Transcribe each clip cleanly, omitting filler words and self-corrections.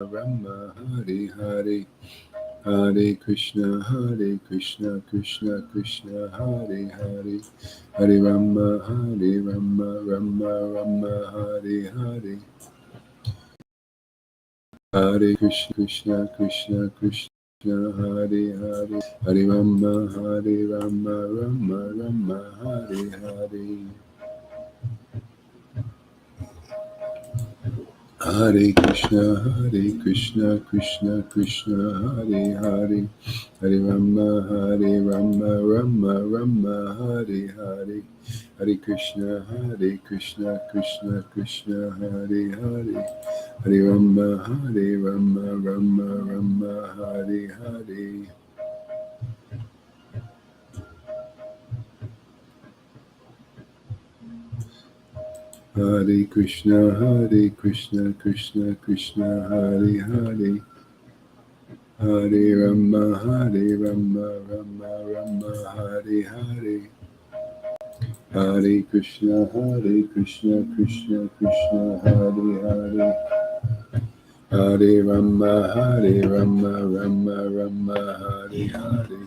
Rama, Hare Hare, Hare Krishna, Krishna Krishna, Hare Hare, Hare Rama, Rama Rama, Hare Hare, Hare Krishna, Krishna Hare Hare, Hare Rama, Rama Rama, Hare Hare. Hare Krishna, Krishna Krishna, Hare Hare, Hare Rama, Rama Hare Hare, Hare Krishna, Krishna Krishna, Hare Hare, Hare Rama, Rama Hare Hare. Hare Krishna, Krishna Krishna, Hare Hare, Hare Rama, Rama Hare Hare, Hare Krishna, Krishna Krishna, Hare Hare, Hare Rama, Rama Hare Hare.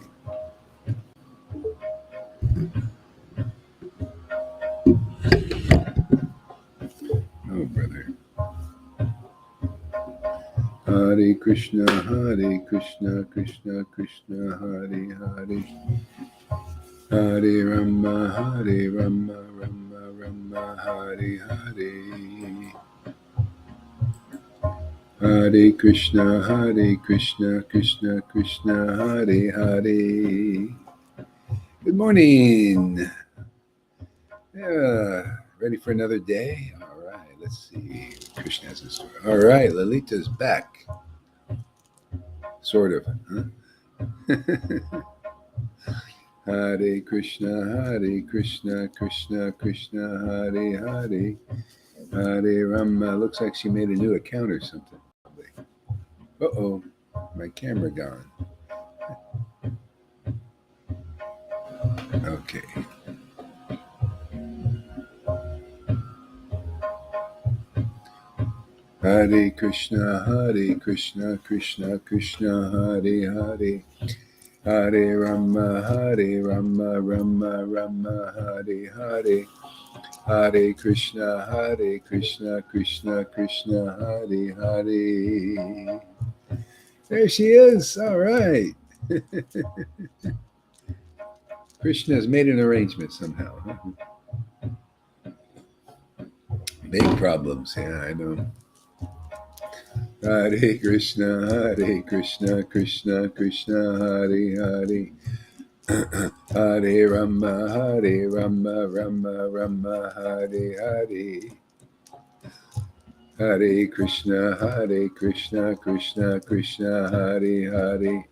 Oh, brother. Hare Krishna, Krishna Krishna, Hare Hare, Hare Rama, Rama Hare Hare. Hare Krishna, Krishna Krishna, Hare Hare. Good morning. Yeah, ready for another day? All right, let's see. Krishna has a story. All right, Lalita's back. Sort of, huh? Hare Krishna, Krishna Krishna, Hare Hare, Hare Rama. Looks like she made a new account or something. Uh-oh, my camera gone. Okay. Hare Krishna, Krishna Krishna, Hare Hare, Hare Rama, Rama Hare Hare, Hare Krishna, Krishna Krishna, Hare Hare. There she is. All right. Krishna has made an arrangement somehow. Big problems. Yeah, I know. Hare Krishna, Krishna Krishna, Hare Hare, Hare Rama, Rama Hare Hare, Hare Krishna, Krishna Krishna, Hare Hare,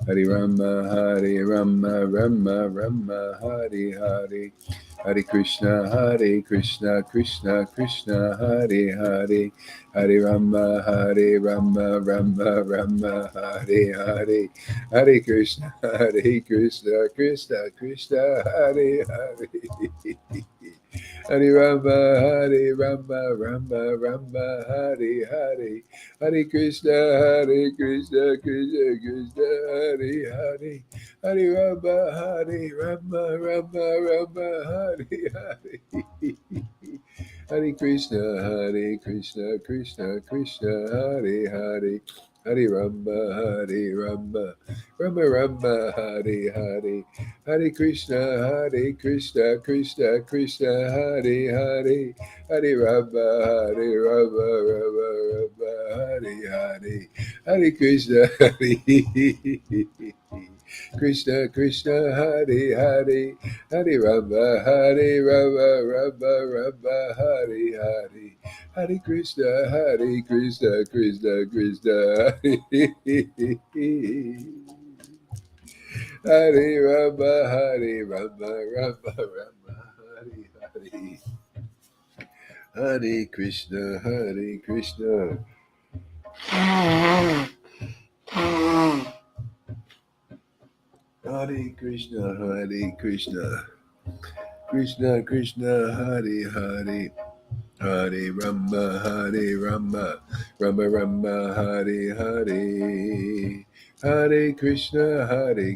Hare Rama, Rama Hare Hare, Hare Krishna, Krishna Krishna, Hare Hare, Hare Rama, Rama Hare Hare, Hare Krishna, Krishna Krishna, Hare Hare, Hare Rama, Rama Hare Hare, Hare Krishna, Krishna Krishna, Hare Hare, Hare Rama, Rama Hare Hare, Hare Krishna, Krishna Hare Hare, Hare Rama, Rama Hare Hare, Hare Krishna, Krishna Krishna, Hare Hare, Hare Rama, Rama Hare Hare, Hare Krishna, Krishna Hare Hare, Hare Rama, Rama Hare Hare, Hare Krishna, Krishna Krishna, Hare Rama, Rama Hare Hare, Hare Krishna, Krishna. Hare Krishna, Krishna Krishna, Hare Hare, Hare Rama, Rama Rama Hare Hare, Hare Krishna,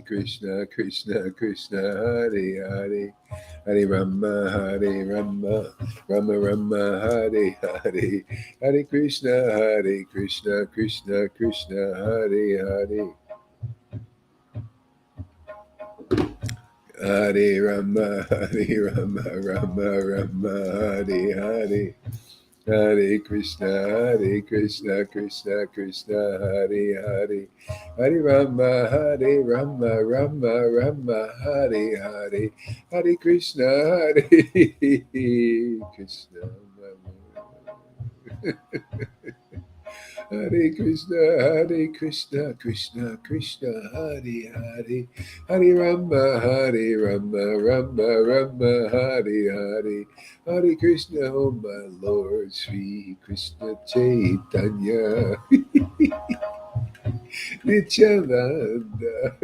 Krishna Krishna, Hare Hare, Hare Rama, Rama Rama, Hare Hare, Hare Krishna, Krishna Krishna, Hare Hare. Hare Rama, Rama Rama, Hare Hare. Hare Krishna, Krishna Krishna, Hare Hare. Hare Rama, Rama, Hare Hare. Hare Krishna, Krishna. Hare Krishna, Krishna Krishna, Hare Hare. Hare Rama, Rama, Hare Hare. Hare Krishna, oh my Lord, Sri Krishna Chaitanya Nityananda.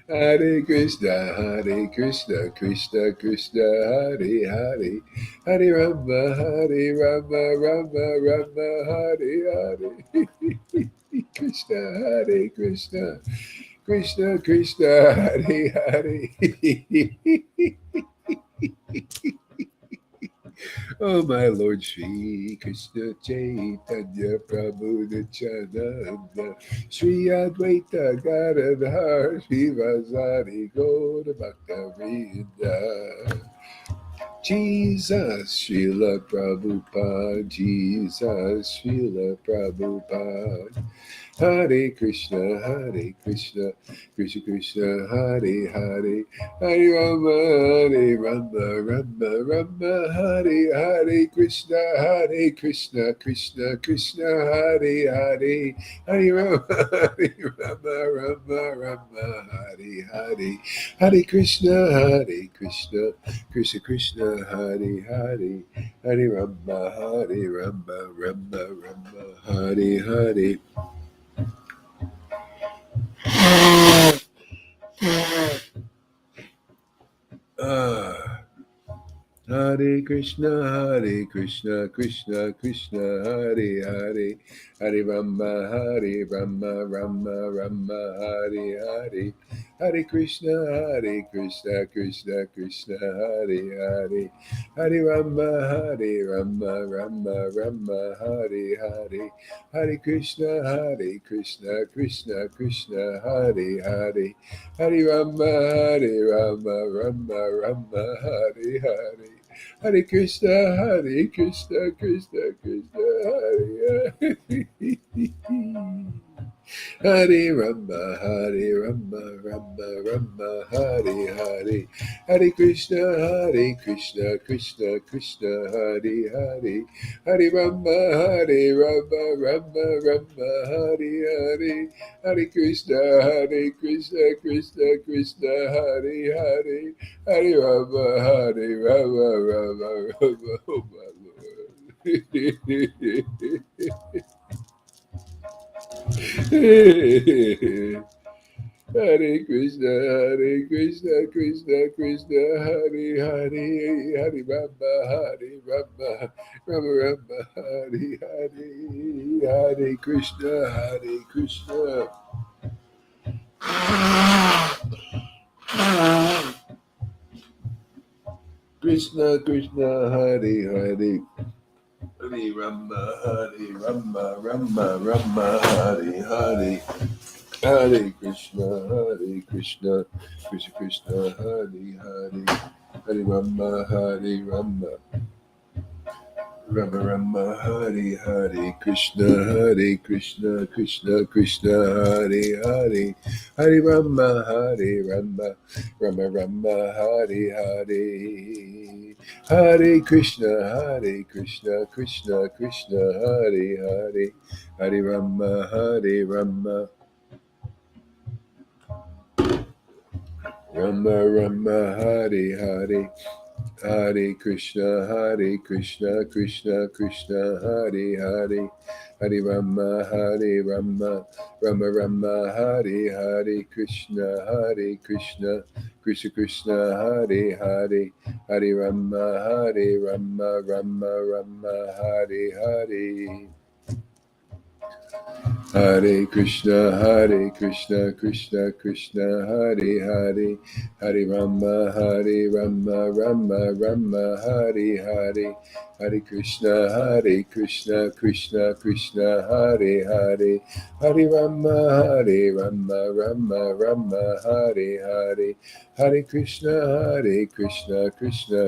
Hare Krishna, Krishna Krishna, Hare Hare. Hare Rama, Rama, Hare Hare. Krishna, Krishna, Krishna Krishna, Hare Hare. Oh, my Lord Shri Krishna Chaitanya Prabhu Nityananda Shri Advaita Gadadhar Shri Vasari Gaura Bhakta Vrinda Jesus Srila Prabhupada, Jesus Srila Prabhupada. Hare Krishna, Krishna Krishna, Hare Hare. Hare Rama, Rama, Hare Hare. Krishna, Krishna Krishna, Hare Hare. Hare Rama, Rama, Hare Hare. Hare Krishna, Krishna Krishna, Hare Hare. Hare Rama, Rama, Hare Hare. Hare Krishna, Krishna Krishna, Hare Hare. Hare Rama, Rama, Hare Hare. Hare Krishna, Krishna Krishna, Hare Hare. Hare Rama, Rama, Hare Hare. Hare Krishna, Krishna Krishna, Hare Hare. Hare Rama, Rama, Hare Hare. Hare Krishna, Krishna Hare Hare. Hare Rama, Rama, Hare Hare. Hare Krishna, Krishna Hare Hare. Hare Rama, Rama, Hare Hare. Hare Krishna, Krishna Hare Hare. Hare Rama, Rama, oh my Lord. Hare Krishna, Krishna Hare Hare. Hare Rama, Rama, Hare Hare. Hare Krishna, Krishna. Krishna, Hare Hare. Hare Rama, Rama, Hare Hare. Hare Krishna, Krishna Hare Hare. Hare Rama, Rama, Rama, Hare Hare. Krishna, Krishna Hare Hare. Hare Rama, Rama, Hare Hare. Hare Krishna, Krishna Hare Hare. Hare Rama, Rama. Rama, Hare Hare. Hare Krishna, Krishna Hare Hare. Hare Rama, Hare Rama, Rama Rama, Hare Hare, Krishna, Krishna Krishna, Hare Hare, Hare Rama, Rama Rama, Hare Hare. Hare Krishna, Krishna Krishna, Hare Hare, Hare Rama, Rama Rama, Hare Hare, Hare Krishna, Krishna Krishna, Hare Hare, Hare Rama, Rama Rama, Hare Hare, Hare Krishna, Krishna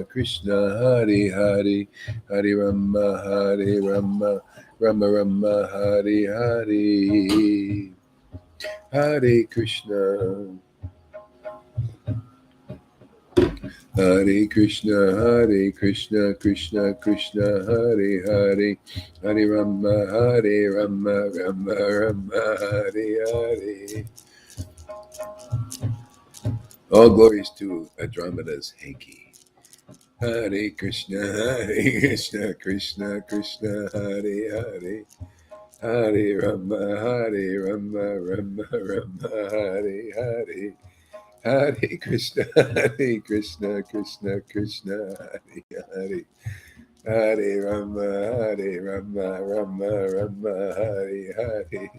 Krishna, Hare Hare, Hare Rama, Rama Rama, Hare Hare, Hare Krishna, Krishna Krishna, Hare Hare, Hare Rama, Rama Rama, Hare Hare. All glories to Andromeda's hanky. Hare Krishna, Krishna Krishna, Hare Hare. Hare Rama, Rama Rama, Hare Hare. Hare Krishna, Krishna Krishna, Hare Hare. Hare Rama, Rama Rama, Hare Hare.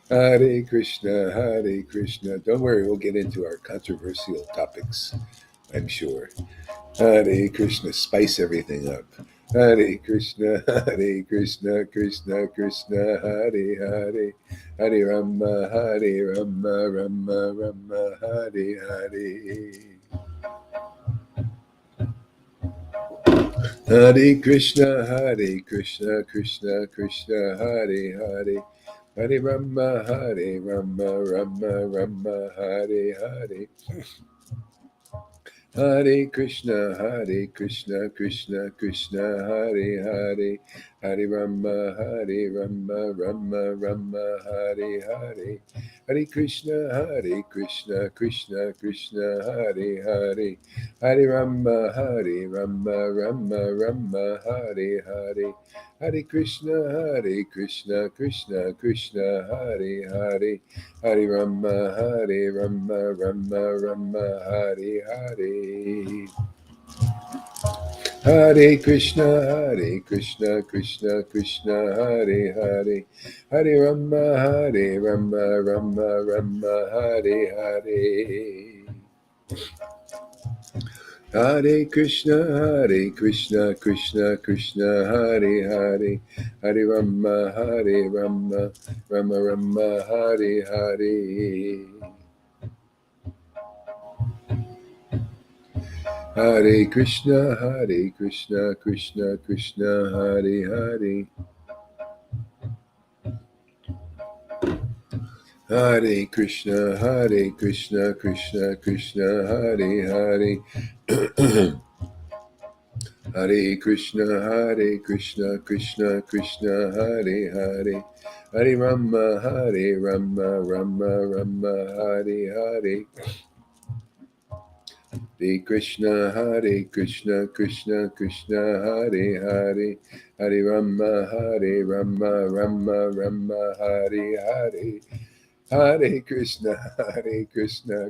Hare Krishna. Don't worry, we'll get into our controversial topics, I'm sure. Hare Krishna, spice everything up. Hare Krishna, Krishna Krishna, Hare Hare. Hare Rama, Rama Rama, Hare Hare. Hare Krishna, Krishna Krishna, Hare Hare. Hare Rama, Rama Rama, Hare Hare. Hare Krishna, Krishna Krishna, Hare Hare. Hare Rama, Rama Rama, Hare Hare. Hare Krishna, Krishna Krishna, Hare Hare. Hare Rama, Rama Rama, Hare Hare. Hare Krishna, Krishna Krishna, Hare Hare. Hare Rama, Rama Rama, Hare Hare. Hare Krishna, Krishna Krishna, Hare Hare. Hare Rama, Rama Rama, Hare Hare. Hare Krishna, Krishna Krishna, Hare Hare. Hare Rama, Rama Rama, Hare Hare. Hare Krishna, Krishna Krishna, Hare Hare. Hare Krishna, Krishna Krishna, Hare Hare. Hare Krishna, Krishna Krishna, Hare Hare. Hare Rama, Rama Rama, Hare Hare. Hare Krishna, Krishna Krishna, Hare Hare. Hare Rama, Rama Rama, Hare Hare. Hare Krishna,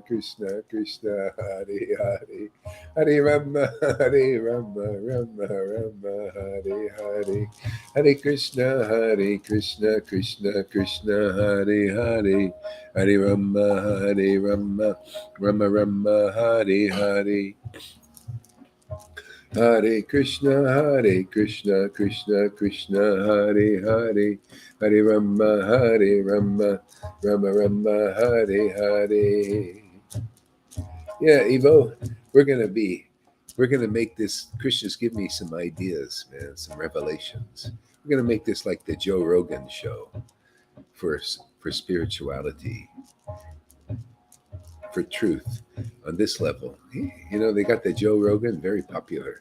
Krishna Krishna, Hare Hare. Hare Rama, Rama Rama, Hare Hare. Hare Krishna, Krishna Krishna, Hare Hare. Hare Rama, Rama Rama, Hare Hare. Hare Krishna, Krishna Krishna, Hare Hare. Hare Rama, Rama Rama, Hare Hare. Yeah, Evo, we're gonna make this. Krishna's give me some ideas, man, some revelations. We're gonna make this like the Joe Rogan show for spirituality, for truth on this level. You know, they got the Joe Rogan, very popular.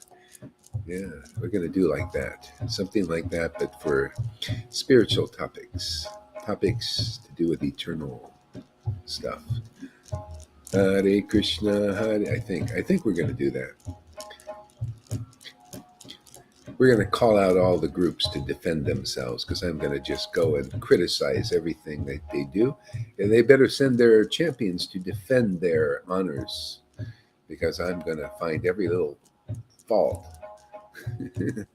Yeah, we're going to do like that. Something like that, but for spiritual topics. Topics to do with eternal stuff. Hare Krishna, Hare. I think we're going to do that. we're going to call out all the groups to defend themselves, because I'm going to just go and criticize everything that they do. And they better send their champions to defend their honors, because I'm going to find every little fault. And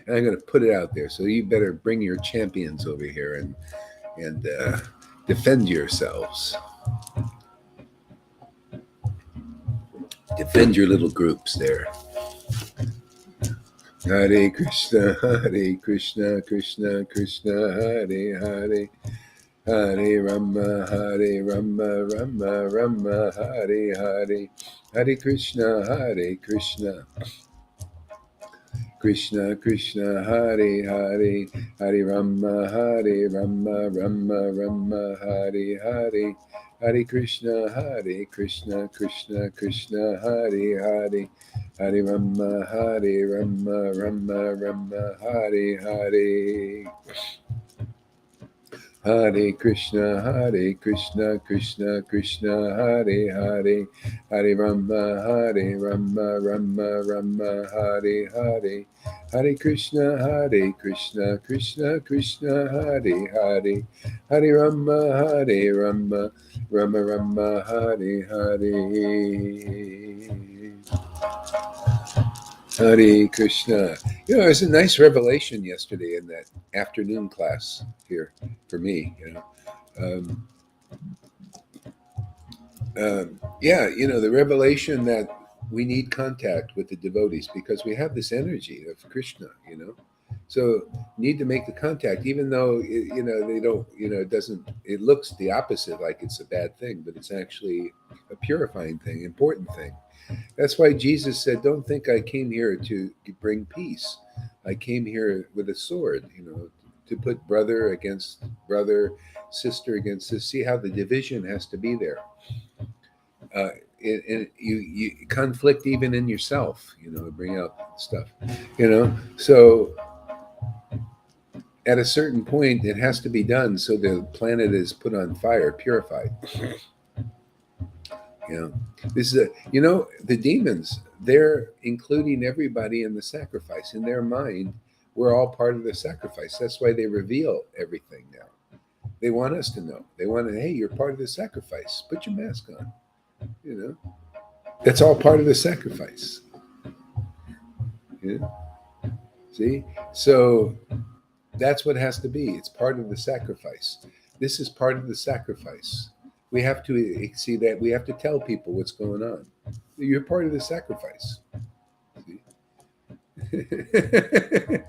I'm going to put it out there. So you better bring your champions over here and defend yourselves. Defend your little groups there. Hare Krishna, Krishna Krishna, Hare Hare, Hare Rama, Rama Rama, Hare Hare, Hare Krishna, Krishna Krishna, Hare Hare, Hare Rama, Rama Rama, Hare Hare, Hare Krishna, Krishna Krishna, Hare Hare, Hare Rama, Rama Rama, Hare Hare. Hare Krishna, Krishna Krishna, Hare Hare, Hare Rama, Rama Rama, Hare Hare, Hare Krishna, Krishna Krishna, Hare Hare, Hare Rama, Rama Rama, Hare Hare. Hare Krishna. You know, it was a nice revelation yesterday in that afternoon class here for me. Yeah, the revelation that we need contact with the devotees, because we have this energy of Krishna. So need to make the contact, even though they don't. It doesn't. It looks the opposite, like it's a bad thing, but it's actually a purifying thing, important thing. That's why Jesus said, "Don't think I came here to bring peace. I came here with a sword, to put brother against brother, sister against sister. See how the division has to be there. You conflict even in yourself, bring out stuff, So at a certain point, it has to be done so the planet is put on fire, purified." This is the demons, they're including everybody in the sacrifice. In their mind, we're all part of the sacrifice. That's why they reveal everything now. They want us to know. They want to, hey, you're part of the sacrifice. Put your mask on. That's all part of the sacrifice. See? So that's what has to be. It's part of the sacrifice. This is part of the sacrifice. We have to see that. We have to tell people what's going on. You're part of the sacrifice. The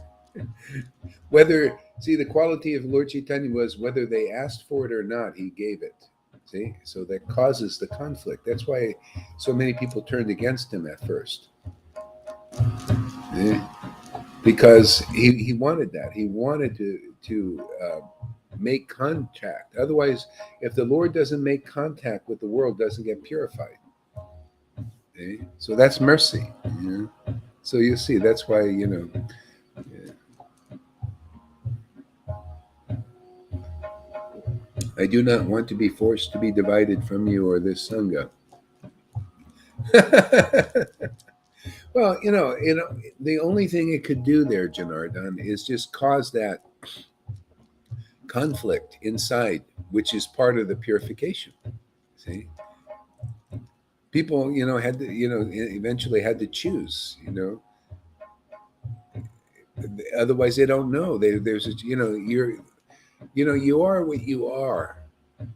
quality of Lord Chaitanya was whether they asked for it or not, he gave it. See? So that causes the conflict. That's why so many people turned against him at first. Because he wanted that. He wanted to make contact. Otherwise, if the Lord doesn't make contact with the world, doesn't get purified. Okay? So that's mercy. So you see, that's why, I do not want to be forced to be divided from you or this Sangha. Well, the only thing it could do there, Janardhan, is just cause that conflict inside, which is part of the purification. See, people, had to, eventually had to choose. Otherwise they don't know. There's a, you are what you are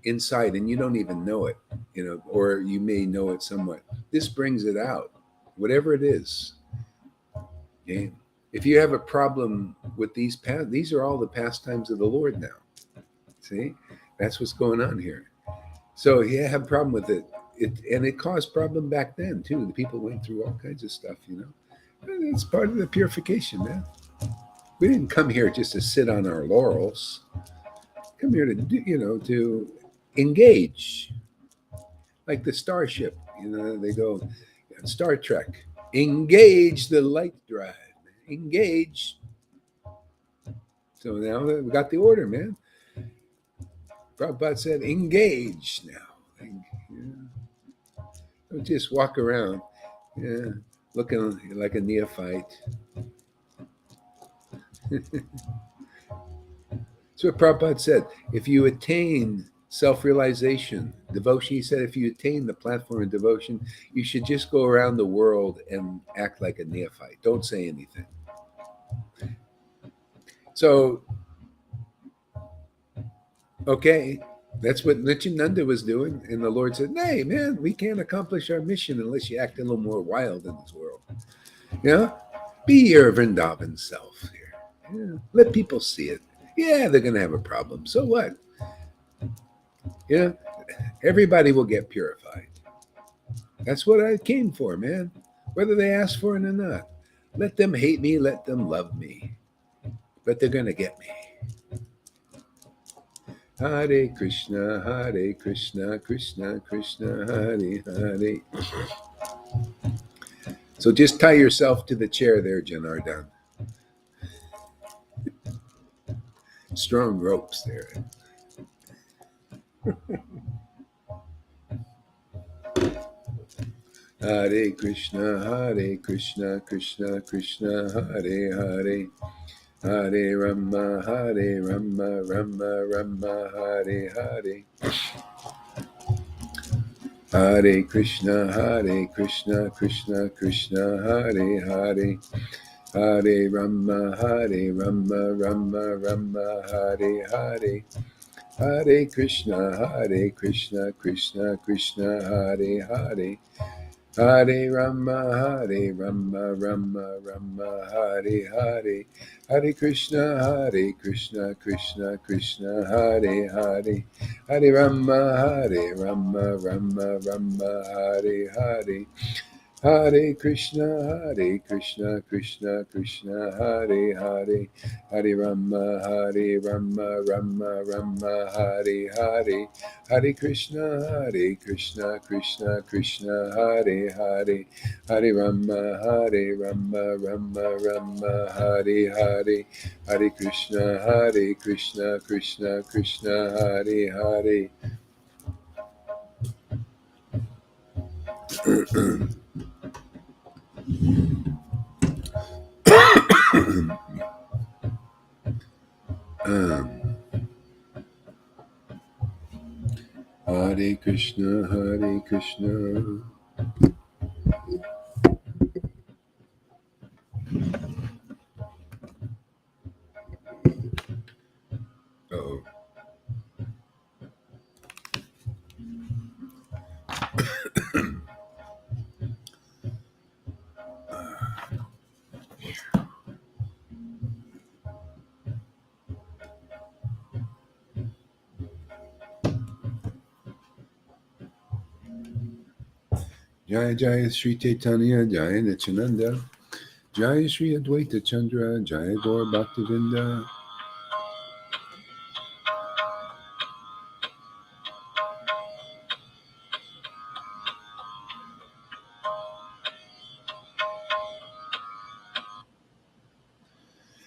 inside, and you don't even know it. Or you may know it somewhat. This brings it out, whatever it is. Okay? If you have a problem with these are all the pastimes of the Lord now. See, that's what's going on here. So you have a problem with it. And it caused problem back then too. The people went through all kinds of stuff, It's part of the purification, man. We didn't come here just to sit on our laurels. Come here to do, to engage. Like the starship, they go, Star Trek, engage the light drive, engage. So now we got the order, man. Prabhupada said, engage now. Don't just walk around, looking like a neophyte. So what Prabhupada said, if you attain self-realization, devotion, he said, if you attain the platform of devotion, you should just go around the world and act like a neophyte. Don't say anything. So, okay, that's what Nityananda was doing. And the Lord said, hey, man, we can't accomplish our mission unless you act a little more wild in this world. Be your Vrindavan self here. Let people see it. Yeah, they're going to have a problem. So what? Everybody will get purified. That's what I came for, man. Whether they ask for it or not. Let them hate me, let them love me. But they're going to get me. Hare Krishna, Krishna Krishna, Hare Hare. So just tie yourself to the chair there, Janardhan. Strong ropes there. Hare Krishna, Krishna Krishna, Hare Hare. Hare Rama, Rama Rama, Hare Hare. Hare Krishna, Krishna Krishna, Hare Hare. Hare Rama, Rama Rama, Hare Hare. Hare Krishna, Krishna Krishna, Hare Hare. Hare Rama, Rama Rama, Hare Hare. Hare Krishna, Krishna Krishna, Hare Hare. Hare Rama, Rama Rama, Hare Hare. Hare Krishna, Krishna Krishna, Hare Hare. Hare Rama, Rama Rama, Hare Hare. Hare Krishna, Krishna Krishna, Hare Hare. Hare Rama, Rama Rama, Hare Hare. Hare Krishna, Krishna Hare Hare. Hare Krishna, Hare Krishna. Uh-oh. Jaya Jaya Sri Caitanya, Jaya Nityananda, Jaya Sri Advaita Chandra, Jaya Gaur Bhaktivinda.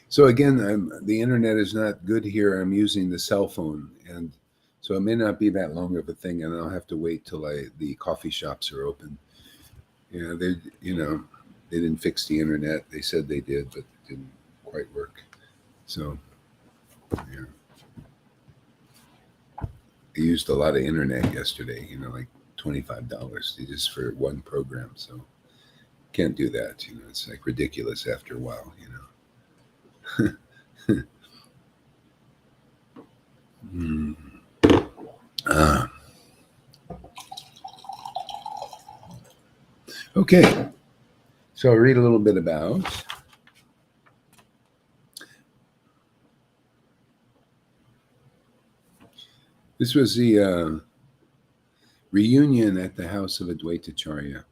So again, the internet is not good here. I'm using the cell phone, and so it may not be that long of a thing, and I'll have to wait till the coffee shops are open. They didn't fix the internet. They said they did, but it didn't quite work. So yeah, I used a lot of internet yesterday. Like $25 just for one program. So can't do that. It's like ridiculous after a while. Okay, so I'll read a little bit about. This was the reunion at the house of Advaitacharya.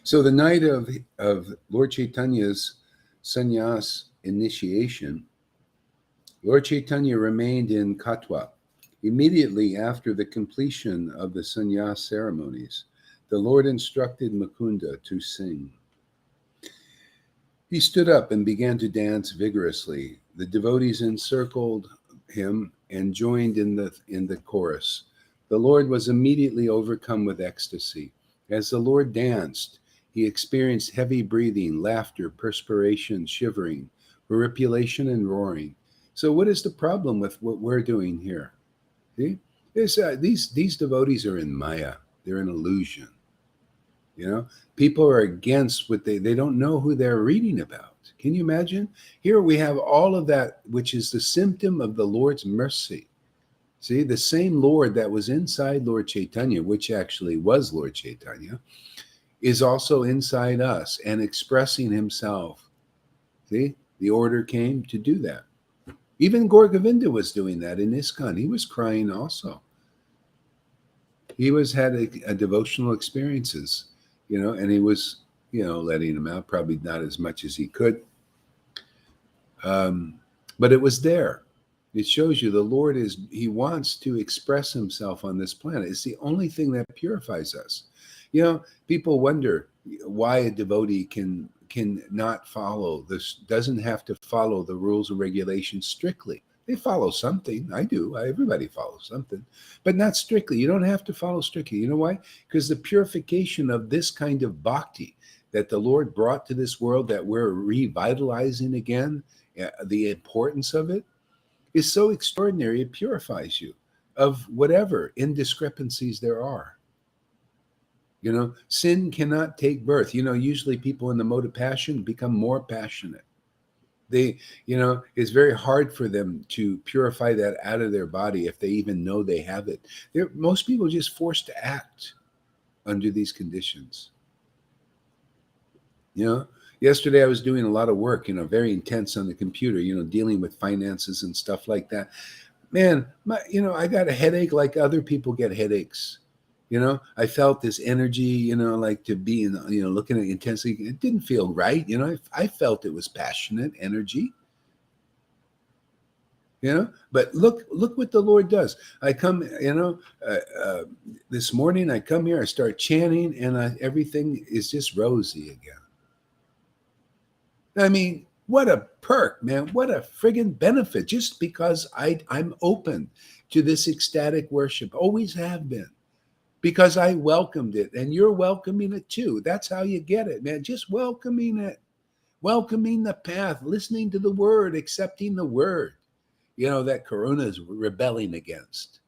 So the night of Lord Chaitanya's sannyas initiation, Lord Chaitanya remained in Katwa, Immediately after the completion of the sannyas ceremonies, the Lord instructed Mukunda to sing. He stood up and began to dance vigorously. The devotees encircled him and joined in the chorus. The Lord was immediately overcome with ecstasy. As the Lord danced, he experienced heavy breathing, laughter, perspiration, shivering, horripilation, and roaring. So, what is the problem with what we're doing here? See? These devotees are in Maya. They're an illusion. You know, people are against what they don't know who they're reading about. Can you imagine? Here we have all of that, which is the symptom of the Lord's mercy. See, the same Lord that was inside Lord Caitanya, which actually was Lord Caitanya, is also inside us and expressing himself. See, the order came to do that. Even Gaur Govinda was doing that in ISKCON. He was crying also. He had a devotional experiences, and he was, letting them out, probably not as much as he could. But it was there. It shows you the Lord he wants to express himself on this planet. It's the only thing that purifies us. People wonder why a devotee can not follow this, doesn't have to follow the rules and regulations strictly. They follow something. I do. Everybody follows something, but not strictly. You don't have to follow strictly. You know why? Because the purification of this kind of bhakti that the Lord brought to this world, that we're revitalizing again, the importance of it is so extraordinary. It purifies you of whatever indiscrepancies there are. Sin cannot take birth. Usually people in the mode of passion become more passionate. It's very hard for them to purify that out of their body if they even know they have it. Most people are just forced to act under these conditions. Yesterday I was doing a lot of work, very intense on the computer, dealing with finances and stuff like that. Man, I got a headache like other people get headaches. I felt this energy, like to be looking at intensely. It didn't feel right. I felt it was passionate energy. But look what the Lord does. I come, this morning I come here, I start chanting, and everything is just rosy again. I mean, what a perk, man. What a friggin' benefit, just because I'm open to this ecstatic worship. Always have been. Because I welcomed it, and you're welcoming it too. That's how you get it, man. Just welcoming it, welcoming the path, listening to the word, accepting the word, that Karuna is rebelling against.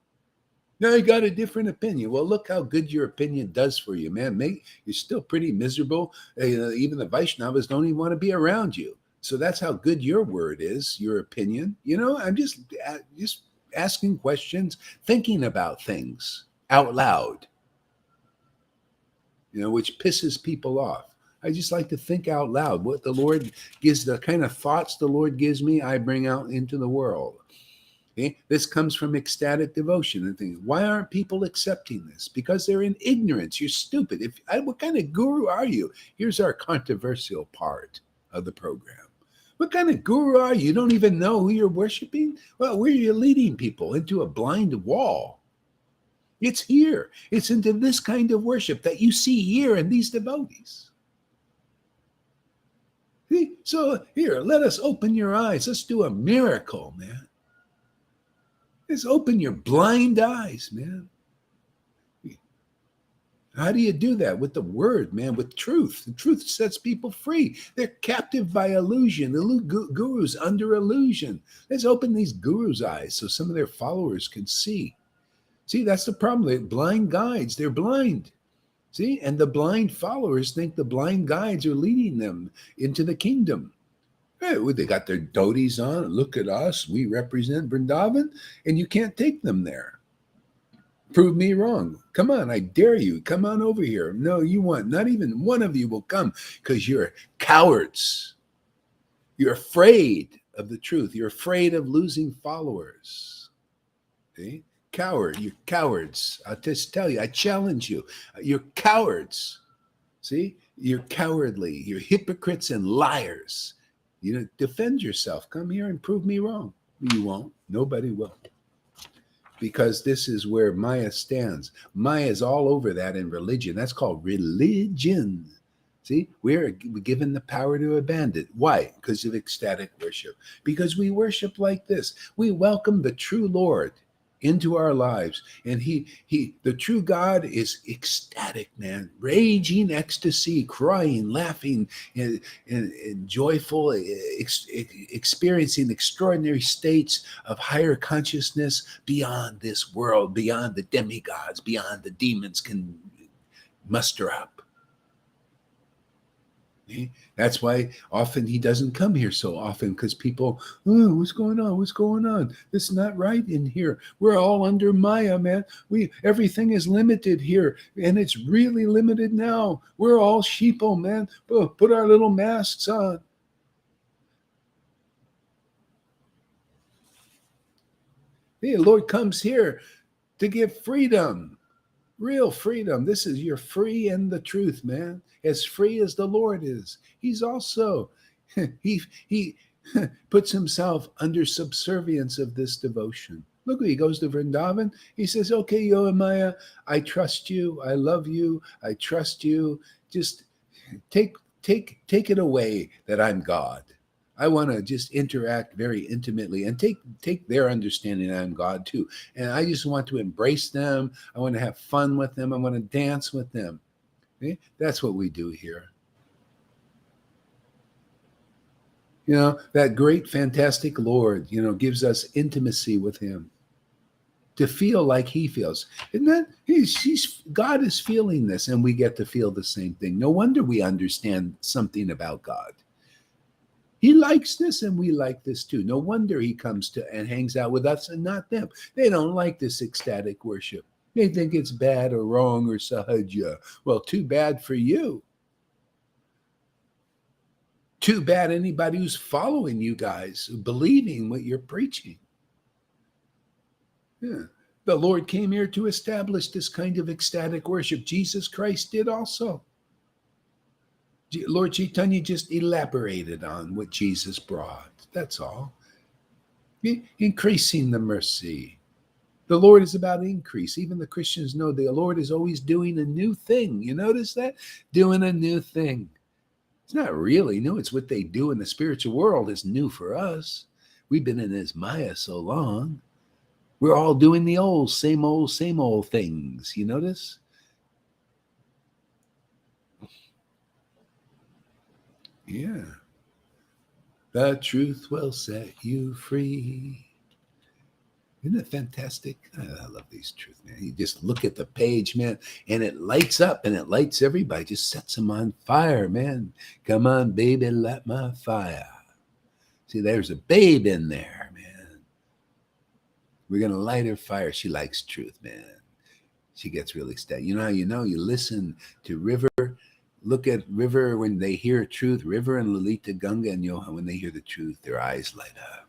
Now you got a different opinion. Well, look how good your opinion does for you, man. You're still pretty miserable. Even the Vaishnavas don't even want to be around you. So that's how good your word is, your opinion. I'm just asking questions, thinking about things out loud, which pisses people off. I just like to think out loud. What the Lord gives, the kind of thoughts the Lord gives me, I bring out into the world. Okay? This comes from ecstatic devotion and things. Why aren't people accepting this? Because they're in ignorance. You're stupid. What kind of guru are you? Here's our controversial part of the program. What kind of guru are you? You don't even know who you're worshiping? Well, where are you leading people? Into a blind wall. It's here. It's into this kind of worship that you see here in these devotees. See? So here, let us open your eyes. Let's do a miracle, man. Let's open your blind eyes, man. How do you do that? With the word, man, with truth. The truth sets people free. They're captive by illusion. The gurus under illusion. Let's open these gurus' eyes so some of their followers can see. See, that's the problem. They're blind guides. They're blind. See, and the blind followers think the blind guides are leading them into the kingdom. Hey, they got their dhotis on. Look at us. We represent Vrindavan, and you can't take them there. Prove me wrong. Come on, I dare you. Come on over here. No, you won't. Not even one of you will come because you're cowards. You're afraid of the truth. You're afraid of losing followers. See? Coward, you're cowards. I'll just tell you, I challenge you. You're cowards. See, you're cowardly. You're hypocrites and liars. Defend yourself. Come here and prove me wrong. You won't. Nobody will. because this is where Maya stands. Maya is all over that in religion. That's called religion. See, we're given the power to abandon. Why? Because of ecstatic worship. Because we worship like this. We welcome the true Lord into our lives. And the true God is ecstatic, man, raging ecstasy, crying, laughing, and joyful, experiencing extraordinary states of higher consciousness beyond this world, beyond the demigods, beyond the demons can muster up. That's why often he doesn't come here so often, because people, oh, what's going on? What's going on? This is not right in here. We're all under Maya, man. Everything is limited here, and it's really limited now. We're all sheeple, man. Put our little masks on. The Lord comes here to give freedom. Real freedom. This is you're free in the truth, man. As free as the Lord is. He's also he puts himself under subservience of this devotion. Look, he goes to Vrindavan. He says, "Okay, Yogamaya, I trust you. I love you. I trust you. Just take it away that I'm God. I want to just interact very intimately and take their understanding I'm God too. And I just want to embrace them. I want to have fun with them. I want to dance with them." Okay? That's what we do here. That great, fantastic Lord, gives us intimacy with him to feel like he feels. Isn't that? God is feeling this, and we get to feel the same thing. No wonder we understand something about God. He likes this, and we like this too. No wonder he comes to and hangs out with us and not them. They don't like this ecstatic worship. They think it's bad or wrong or sahaja. Well, too bad for you. Too bad anybody who's following you guys, believing what you're preaching. Yeah. The Lord came here to establish this kind of ecstatic worship. Jesus Christ did also. Lord Caitanya just elaborated on what Jesus brought. That's all. Increasing the mercy. The Lord is about increase. Even the Christians know the Lord is always doing a new thing. You notice that? Doing a new thing. It's not really new. It's what they do in the spiritual world is new for us. We've been in this Maya so long. We're all doing the same old things. You notice? Yeah. The truth will set you free. Isn't it fantastic? I love these truth, man. You just look at the page, man, and it lights up and it lights everybody, just sets them on fire, man. Come on, baby, light my fire. See, there's a babe in there, man. We're going to light her fire. She likes truth, man. She gets really steady. You know how you listen to River. Look at River when they hear truth. River and Lalita Ganga and Yoha, when they hear the truth, their eyes light up.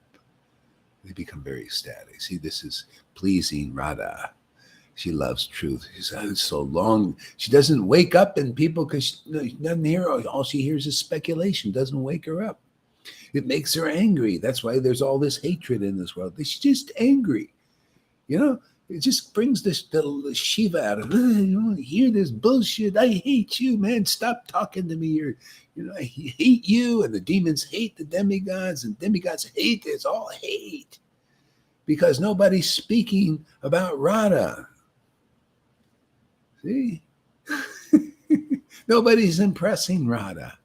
They become very ecstatic. See, this is pleasing Radha. She loves truth. She's so long. She doesn't wake up in people because she doesn't hear. All she hears is speculation. Doesn't wake her up. It makes her angry. That's why there's all this hatred in this world. She's just angry. It just brings the Shiva out of her. You don't hear this bullshit. I hate you, man. Stop talking to me. I hate you, and the demons hate the demigods, and demigods hate this. All hate because nobody's speaking about Radha. See? Nobody's impressing Radha.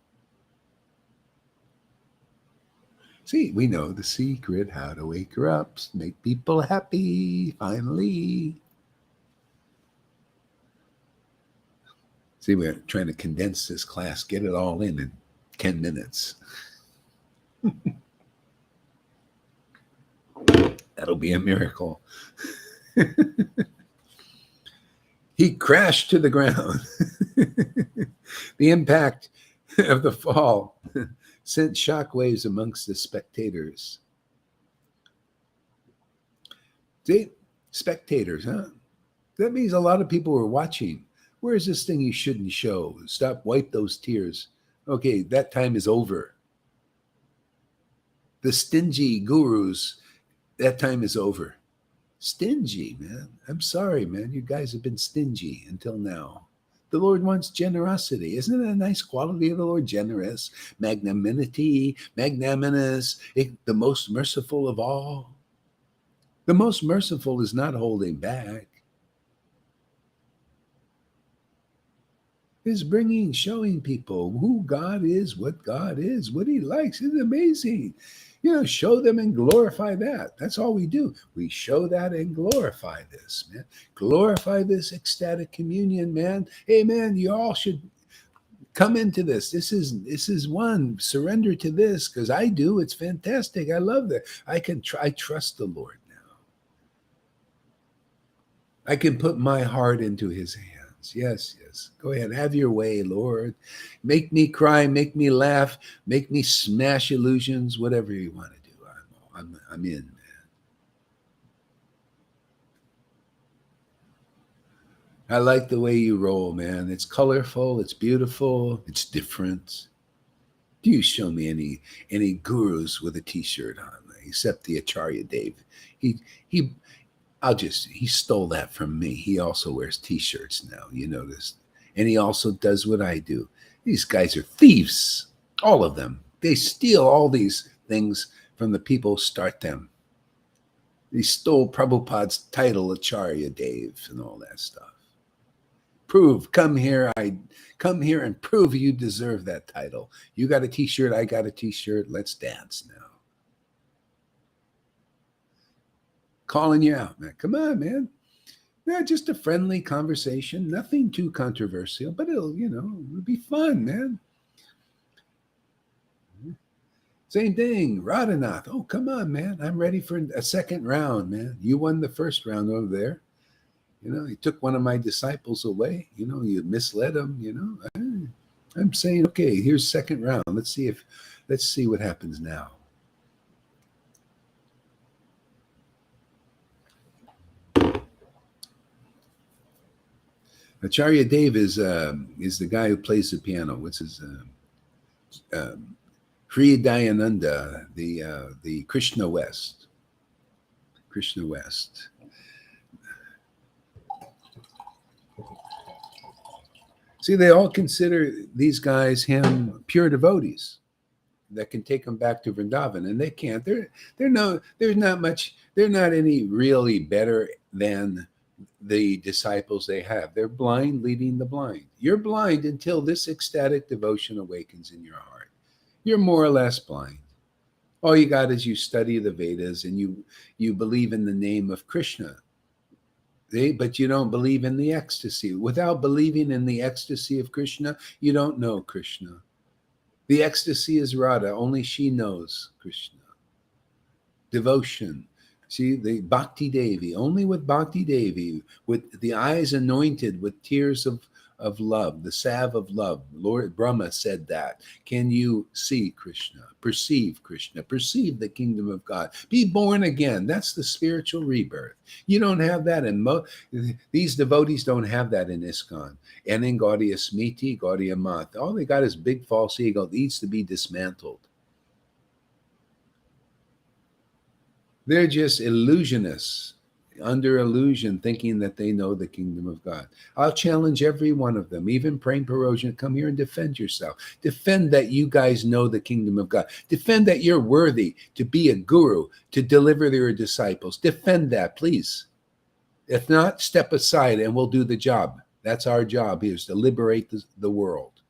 See, we know the secret, how to wake her up, make people happy, finally. See, we're trying to condense this class, get it all in 10 minutes. That'll be a miracle. He crashed to the ground. The impact of the fall sent shockwaves amongst the spectators. See, spectators, huh? That means a lot of people were watching. Where's this thing you shouldn't show? Stop, wipe those tears. Okay, that time is over. The stingy gurus, that time is over. Stingy, man. I'm sorry, man. You guys have been stingy until now. The Lord wants generosity. Isn't it a nice quality of the Lord? Generous, magnanimity, magnanimous, the most merciful of all. The most merciful is not holding back. Is showing people who God is, what he likes. It's amazing. Show them and glorify that. That's all we do. We show that and glorify this, man. Glorify this ecstatic communion, man. Hey, man, you all should come into this. This is one. Surrender to this because I do. It's fantastic. I love that. I trust the Lord now. I can put my heart into his hands. Yes. Go ahead. Have your way, Lord. Make me cry, make me laugh, make me smash illusions, whatever you want to do. I'm in, man. I like the way you roll, man. It's colorful, it's beautiful, it's different. Do you show me any gurus with a t-shirt on, except the Acharya Dave? He he stole that from me. He also wears t-shirts now, you noticed. And he also does what I do. These guys are thieves. All of them. They steal all these things from the people who start them. They stole Prabhupada's title, Acharya Dave, and all that stuff. Come here and prove you deserve that title. You got a t-shirt, I got a t-shirt. Let's dance now. Calling you out, man. Come on, man. Yeah, just a friendly conversation. Nothing too controversial, but it'll be fun, man. Same thing, Radhanath. Oh, come on, man. I'm ready for a second round, man. You won the first round over there. You took one of my disciples away. You misled him. I'm saying, okay, here's second round. Let's see what happens now. Acharya Dave is the guy who plays the piano. What's his Hridayananda, the Krishna West. Krishna West. See, they all consider these guys him pure devotees that can take them back to Vrindavan, and they can't. They're not any really better than the disciples they have. They're blind leading the blind. You're blind until this ecstatic devotion awakens in your heart. You're more or less blind. All you got is you study the Vedas and you believe in the name of Krishna. But you don't believe in the ecstasy. Without believing in the ecstasy of Krishna, you don't know Krishna. The ecstasy is Radha. Only she knows Krishna. Devotion. See, the Bhakti Devi, only with Bhakti Devi, with the eyes anointed with tears of love, the salve of love. Lord Brahma said that. Can you see Krishna, perceive the kingdom of God, be born again? That's the spiritual rebirth. You don't have that these devotees don't have that in ISKCON and in Gaudiya Smriti, Gaudiya Math. All they got is big false ego that needs to be dismantled. They're just illusionists, under illusion, thinking that they know the kingdom of God. I'll challenge every one of them, even Prem Parojan, come here and defend yourself. Defend that you guys know the kingdom of God. Defend that you're worthy to be a guru, to deliver your disciples. Defend that, please. If not, step aside and we'll do the job. That's our job here, is to liberate the world.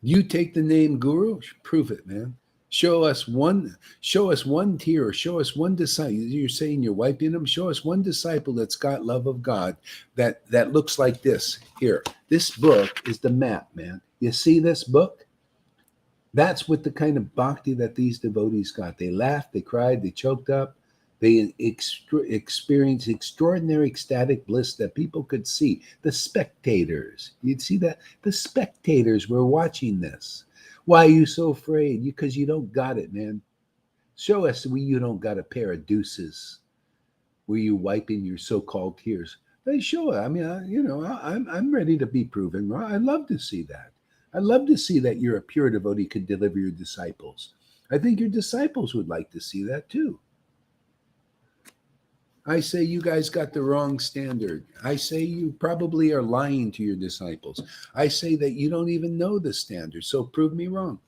You take the name guru, prove it, man. Show us one tear, or show us one disciple. You're saying you're wiping them. Show us one disciple that's got love of God that looks like this. Here, this book is the map, man. You see this book? That's what the kind of bhakti that these devotees got. They laughed, they cried, they choked up. They experienced extraordinary ecstatic bliss that people could see. The spectators, you'd see that? The spectators were watching this. Why are you so afraid? Because you don't got it, man. Show us where you don't got a pair of deuces where you wiping your so-called tears. They show it. I mean, I'm ready to be proven. I'd love to see that. I'd love to see that you're a pure devotee could deliver your disciples. I think your disciples would like to see that too. I say you guys got the wrong standard. I say you probably are lying to your disciples. I say that you don't even know the standard. So prove me wrong.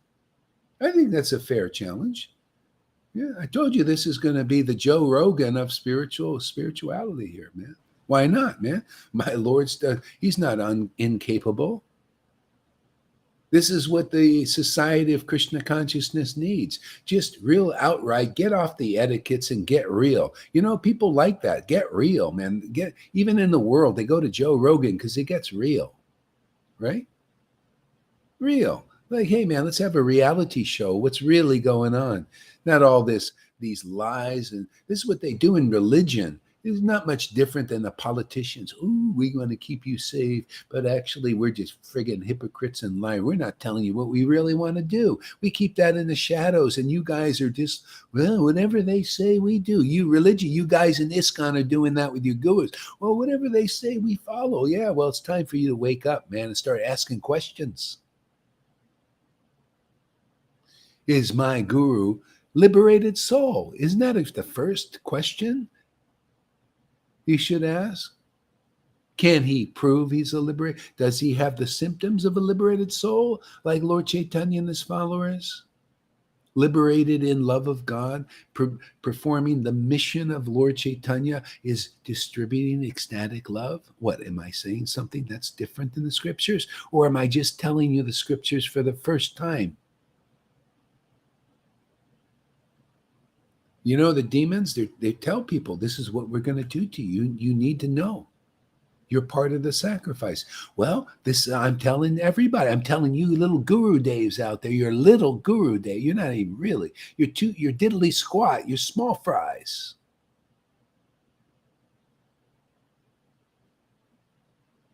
I think that's a fair challenge. Yeah, I told you this is going to be the Joe Rogan of spirituality here, man. Why not, man? My Lord's he's not incapable. This is what the Society of Krishna Consciousness needs. Just real outright, get off the etiquettes and get real. You know, people like that. Get real, man. Get even in the world, they go to Joe Rogan because it gets real, right? Real. Like, hey man, let's have a reality show. What's really going on? Not all these lies. And this is what they do in religion. It's not much different than the politicians. Ooh, we're going to keep you safe. But actually, we're just friggin' hypocrites and lying. We're not telling you what we really want to do. We keep that in the shadows. And you guys are just, well, whatever they say, we do. You religion, you guys in ISKCON are doing that with your gurus. Well, whatever they say, we follow. Yeah, well, it's time for you to wake up, man, and start asking questions. Is my guru liberated soul? Isn't that the first question you should ask? Can he prove he's a liberated? Does he have the symptoms of a liberated soul like Lord Caitanya and his followers? Liberated in love of God, performing the mission of Lord Chaitanya is distributing ecstatic love. What, am I saying something that's different than the scriptures? Or am I just telling you the scriptures for the first time? You know, the demons, they tell people, this is what we're going to do to you. You need to know. You're part of the sacrifice. Well, this I'm telling everybody. I'm telling you little guru daves out there. You're little guru dave. You're not even really. You're diddly squat. You're small fries.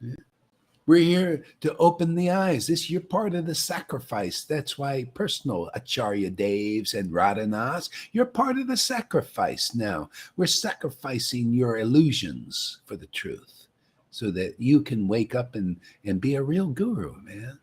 Yeah. We're here to open the eyes. You're part of the sacrifice. That's why personal Acharya Devs and Radhanas, you're part of the sacrifice now. We're sacrificing your illusions for the truth so that you can wake up and be a real guru, man.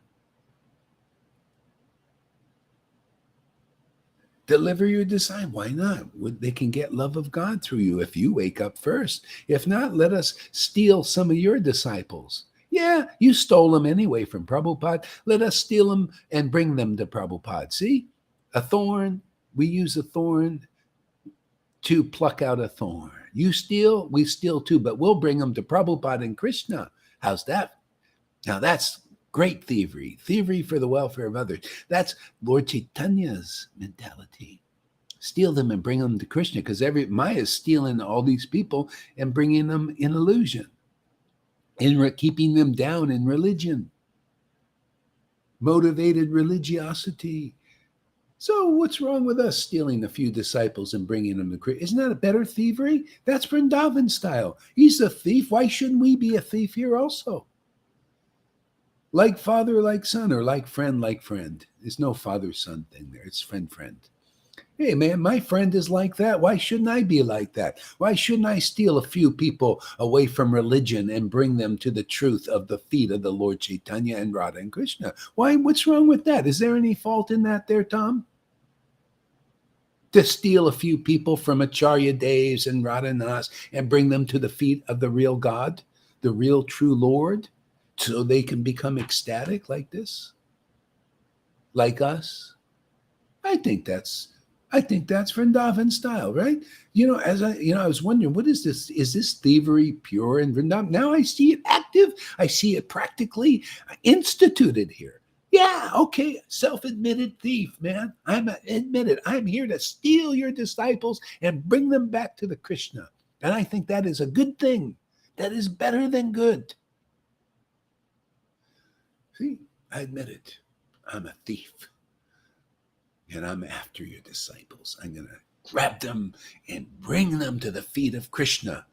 Deliver your disciple. Why not? They can get love of God through you if you wake up first. If not, let us steal some of your disciples. Yeah, you stole them anyway from Prabhupada. Let us steal them and bring them to Prabhupada. See? A thorn, we use a thorn to pluck out a thorn. You steal, we steal too, but we'll bring them to Prabhupada and Krishna. How's that? Now that's great thievery, thievery for the welfare of others. That's Lord Chaitanya's mentality. Steal them and bring them to Krishna, because Maya's stealing all these people and bringing them in illusion, and keeping them down in religion, motivated religiosity. So what's wrong with us stealing a few disciples and bringing them to Krishna? Isn't that a better thievery? That's Vrindavan style. He's a thief. Why shouldn't we be a thief here also? Like father, like son, or like friend. There's no father-son thing there. It's friend. Hey, man, my friend is like that. Why shouldn't I be like that? Why shouldn't I steal a few people away from religion and bring them to the truth of the feet of the Lord Chaitanya and Radha and Krishna? Why? What's wrong with that? Is there any fault in that there, Tom? To steal a few people from Acharya Devs and Radhanas and bring them to the feet of the real God, the real true Lord, so they can become ecstatic like this, like us. I think that's Vrindavan style, right? I was wondering, what is this? Is this thievery pure in Vrindavan? Now I see it active. I see it practically instituted here. Yeah, okay, self-admitted thief, man. I'm admitted. I'm here to steal your disciples and bring them back to the Krishna. And I think that is a good thing. That is better than good. See, I admit it. I'm a thief. And I'm after your disciples. I'm going to grab them and bring them to the feet of Krishna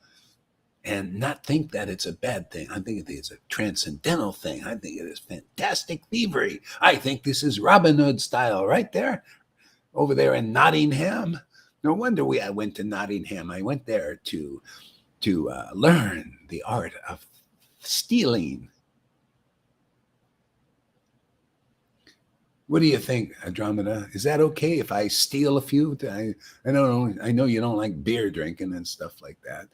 and not think that it's a bad thing. I think it's a transcendental thing. I think it is fantastic thievery. I think this is Robin Hood style right there, over there in Nottingham. No wonder I went to Nottingham. I went there to learn the art of stealing. What do you think, Andromeda? Is that okay if I steal a few? I don't know. I know you don't like beer drinking and stuff like that,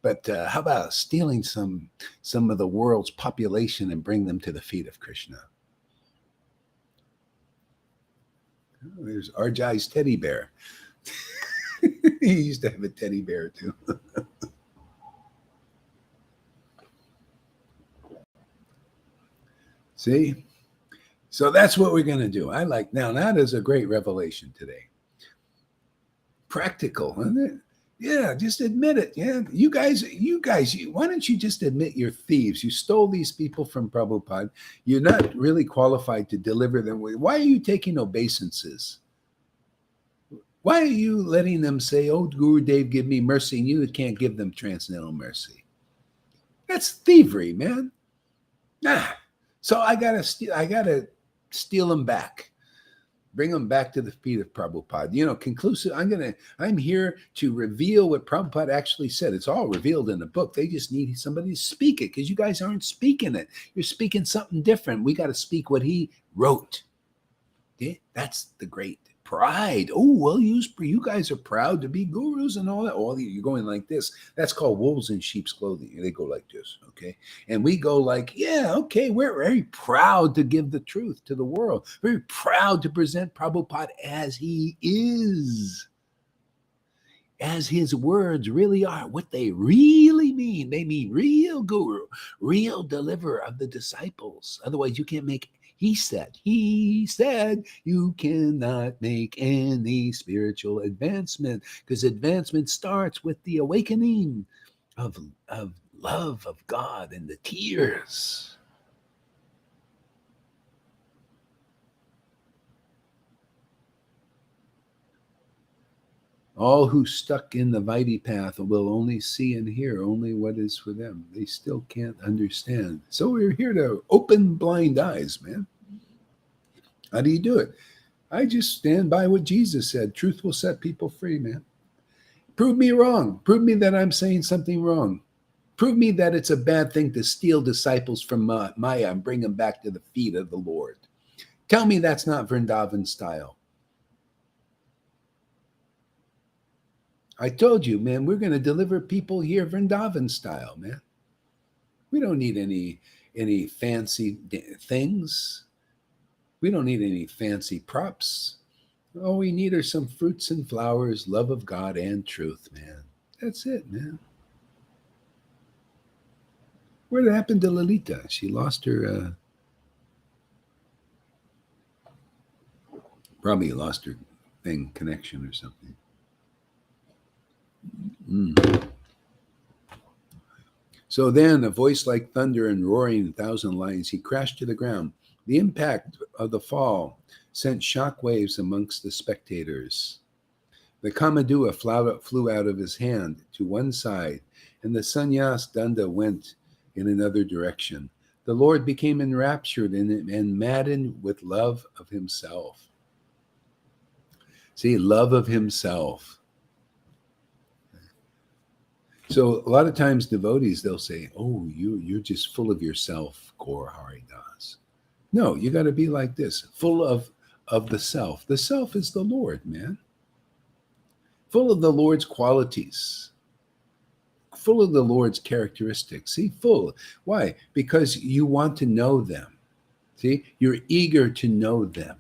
but how about stealing some of the world's population and bring them to the feet of Krishna? Oh, there's Arjai's teddy bear. He used to have a teddy bear too. See? So that's what we're going to do. I like now that is a great revelation today. Practical, isn't it? Yeah, just admit it. Yeah, you guys, why don't you just admit you're thieves? You stole these people from Prabhupada. You're not really qualified to deliver them. Why are you taking obeisances? Why are you letting them say, "Oh, Guru Dev, give me mercy," and you can't give them transcendental mercy? That's thievery, man. Nah. So I gotta steal them back. Bring them back to the feet of Prabhupada. Conclusive. I'm here to reveal what Prabhupada actually said. It's all revealed in the book. They just need somebody to speak it because you guys aren't speaking it. You're speaking something different. We got to speak what he wrote. Okay? That's the great pride. Oh, well, you guys are proud to be gurus and all that. Oh, you're going like this. That's called wolves in sheep's clothing. They go like this, okay? And we go like, yeah, okay, we're very proud to give the truth to the world. Very proud to present Prabhupada as he is. As his words really are, what they really mean. They mean real guru, real deliverer of the disciples. Otherwise, you can't make. He said, you cannot make any spiritual advancement because advancement starts with the awakening of love of God and the tears. All who stuck in the Vaidhi path will only see and hear only what is for them. They still can't understand. So we're here to open blind eyes, man. How do you do it? I just stand by what Jesus said. Truth will set people free, man. Prove me wrong. Prove me that I'm saying something wrong. Prove me that it's a bad thing to steal disciples from Maya and bring them back to the feet of the Lord. Tell me that's not Vrindavan style. I told you, man, we're going to deliver people here Vrindavan style, man. We don't need any fancy things. We don't need any fancy props. All we need are some fruits and flowers, love of God and truth, man. That's it, man. What happened to Lalita? She lost her, probably lost her connection or something. So then, a voice like thunder and roaring 1,000 lions, he crashed to the ground. The impact of the fall sent shock waves amongst the spectators. The Kamadua flew out of his hand to one side, and the sannyas danda went in another direction. The Lord became enraptured and maddened with love of himself. See, love of himself. So a lot of times devotees, they'll say, oh, you're just full of yourself, Gaur Hari Das. No, you got to be like this, full of the self. The self is the Lord, man. Full of the Lord's qualities. Full of the Lord's characteristics. See, full. Why? Because you want to know them. See, you're eager to know them.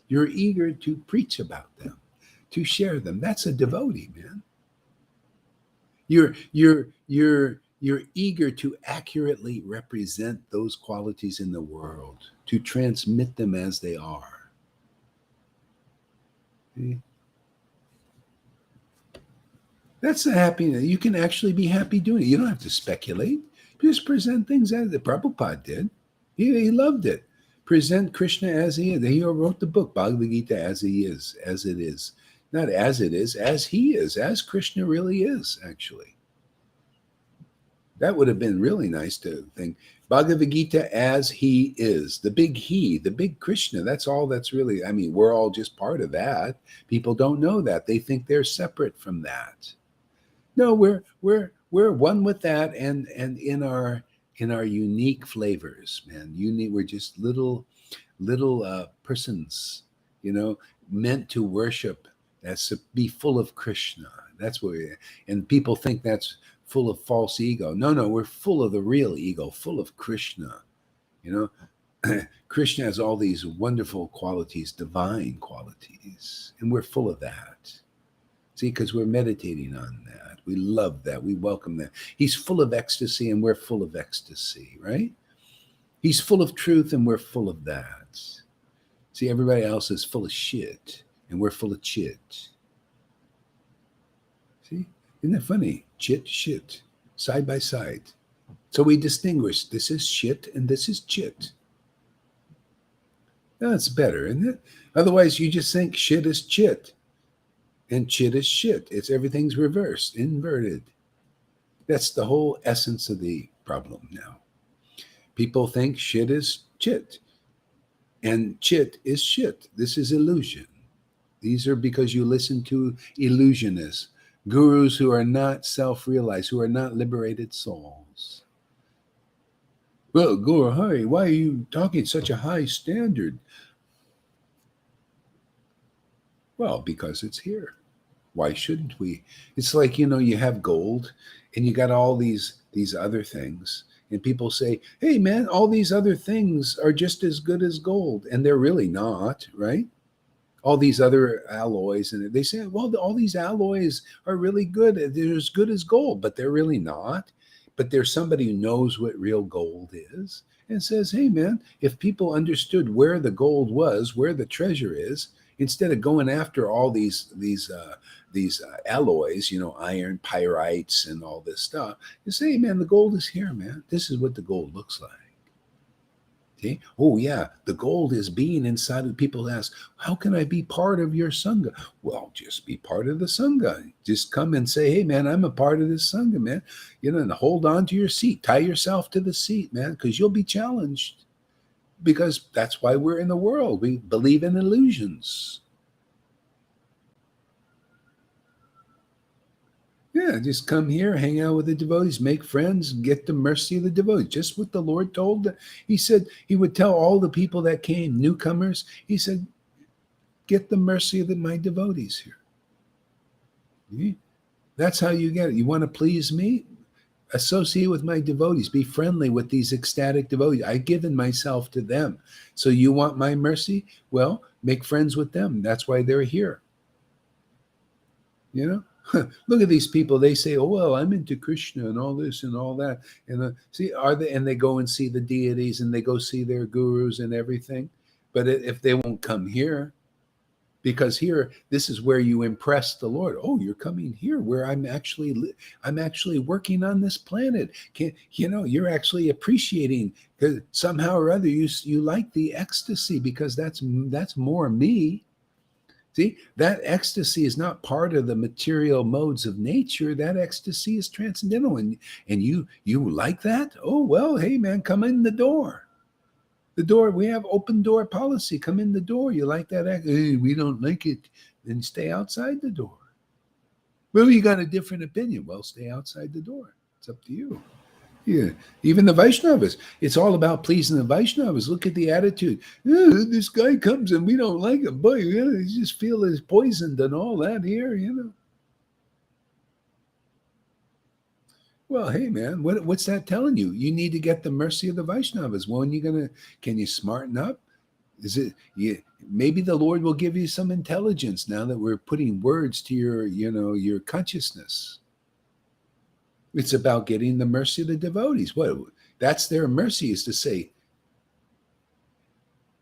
You're eager to preach about them, to share them. That's a devotee, man. You're eager to accurately represent those qualities in the world, to transmit them as they are. See? That's the happiness. You can actually be happy doing it. You don't have to speculate. Just present things as the Prabhupada did. He loved it. Present Krishna as he is. He wrote the book, Bhagavad Gita, as he is, as it is. Not as it is, as he is, as Krishna really is, actually. That would have been really nice to think. Bhagavad Gita as he is. The big he, the big Krishna. That's all that's really, I mean, we're all just part of that. People don't know that. They think they're separate from that. No, we're one with that, and in our in our unique flavors, man. We're just little persons, meant to worship. That's to be full of Krishna. That's what and people think that's full of false ego. No, no, we're full of the real ego, full of Krishna. You know, Krishna has all these wonderful qualities, divine qualities, and we're full of that. See, because we're meditating on that. We love that. We welcome that. He's full of ecstasy, and we're full of ecstasy, right? He's full of truth, and we're full of that. See, everybody else is full of shit, and we're full of chit. See, isn't that funny? Chit, shit, side by side. So we distinguish this is shit and this is chit. That's better, isn't it? Otherwise, you just think shit is chit and chit is shit. It's everything's reversed, inverted. That's the whole essence of the problem now. People think shit is chit and chit is shit. This is illusion. These are because you listen to illusionists, gurus who are not self-realized, who are not liberated souls. Well, Guru Hari, why are you talking such a high standard? Well, because it's here. Why shouldn't we? It's like, you have gold and you got all these other things. And people say, hey, man, all these other things are just as good as gold. And they're really not, right? All these other alloys. And they say, well, all these alloys are really good. They're as good as gold, but they're really not. But there's somebody who knows what real gold is and says, hey, man, if people understood where the gold was, where the treasure is, instead of going after all these alloys, iron, pyrites, and all this stuff, you say, hey, man, the gold is here, man. This is what the gold looks like. Okay. Oh, yeah, the gold is being inside of people. Ask, how can I be part of your Sangha? Well, just be part of the Sangha. Just come and say, hey, man, I'm a part of this Sangha, man. And hold on to your seat. Tie yourself to the seat, man, because you'll be challenged. Because that's why we're in the world. We believe in illusions. Yeah, just come here, hang out with the devotees, make friends, get the mercy of the devotees. Just what the Lord told. He said he would tell all the people that came, newcomers, he said, get the mercy of my devotees here. That's how you get it. You want to please me? Associate with my devotees. Be friendly with these ecstatic devotees. I've given myself to them. So you want my mercy? Well, make friends with them. That's why they're here. Look at these people. They say, oh, well, I'm into Krishna and all this and all that. And and they go and see the deities and they go see their gurus and everything. But if they won't come here, because here, this is where you impress the Lord. Oh, you're coming here where I'm actually working on this planet. You're actually appreciating, because somehow or other you like the ecstasy, because that's more me. See, that ecstasy is not part of the material modes of nature. That ecstasy is transcendental. And you like that? Oh, well, hey, man, come in the door. The door, we have open door policy. Come in the door. You like that? Hey, we don't like it. Then stay outside the door. Well, you got a different opinion. Well, stay outside the door. It's up to you. Yeah, even the Vaishnavas. It's all about pleasing the Vaishnavas. Look at the attitude. This guy comes and we don't like him. Boy, you just feel he's poisoned and all that here, Well, hey, man, what's that telling you? You need to get the mercy of the Vaishnavas. When can you smarten up? Maybe the Lord will give you some intelligence now that we're putting words to your consciousness. It's about getting the mercy of the devotees. That's their mercy, is to say,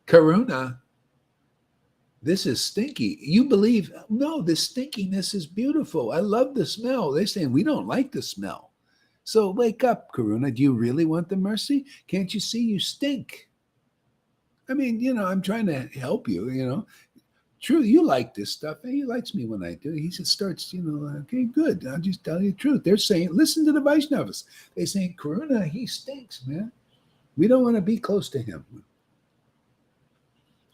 Karuna, this is stinky. You believe, no, this stinkiness is beautiful. I love the smell. They're saying, we don't like the smell. So wake up, Karuna. Do you really want the mercy? Can't you see you stink? I mean, I'm trying to help you, True, you like this stuff. Hey, he likes me when I do. He just starts, okay, good. I'll just tell you the truth. They're saying, listen to the Vaishnavas. They're saying, Karuna, he stinks, man. We don't want to be close to him.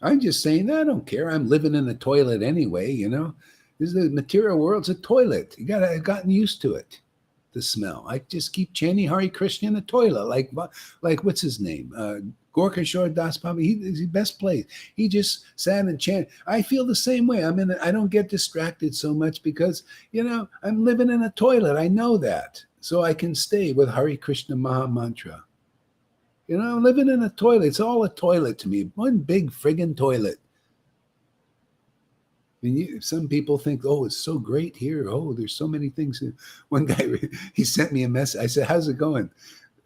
I'm just saying, I don't care. I'm living in the toilet anyway, This is the material world's a toilet. I've gotten used to it. the smell. I just keep chanting Hare Krishna in the toilet, like what's his name? Gorka Shore Das Papa. He's the best place. He just sat and chanted. I feel the same way. I don't get distracted so much because, I'm living in a toilet. I know that. So I can stay with Hare Krishna Maha Mantra. I'm living in a toilet. It's all a toilet to me. One big friggin' toilet. Some people think, oh, it's so great here. Oh, there's so many things. One guy, he sent me a message. I said, how's it going?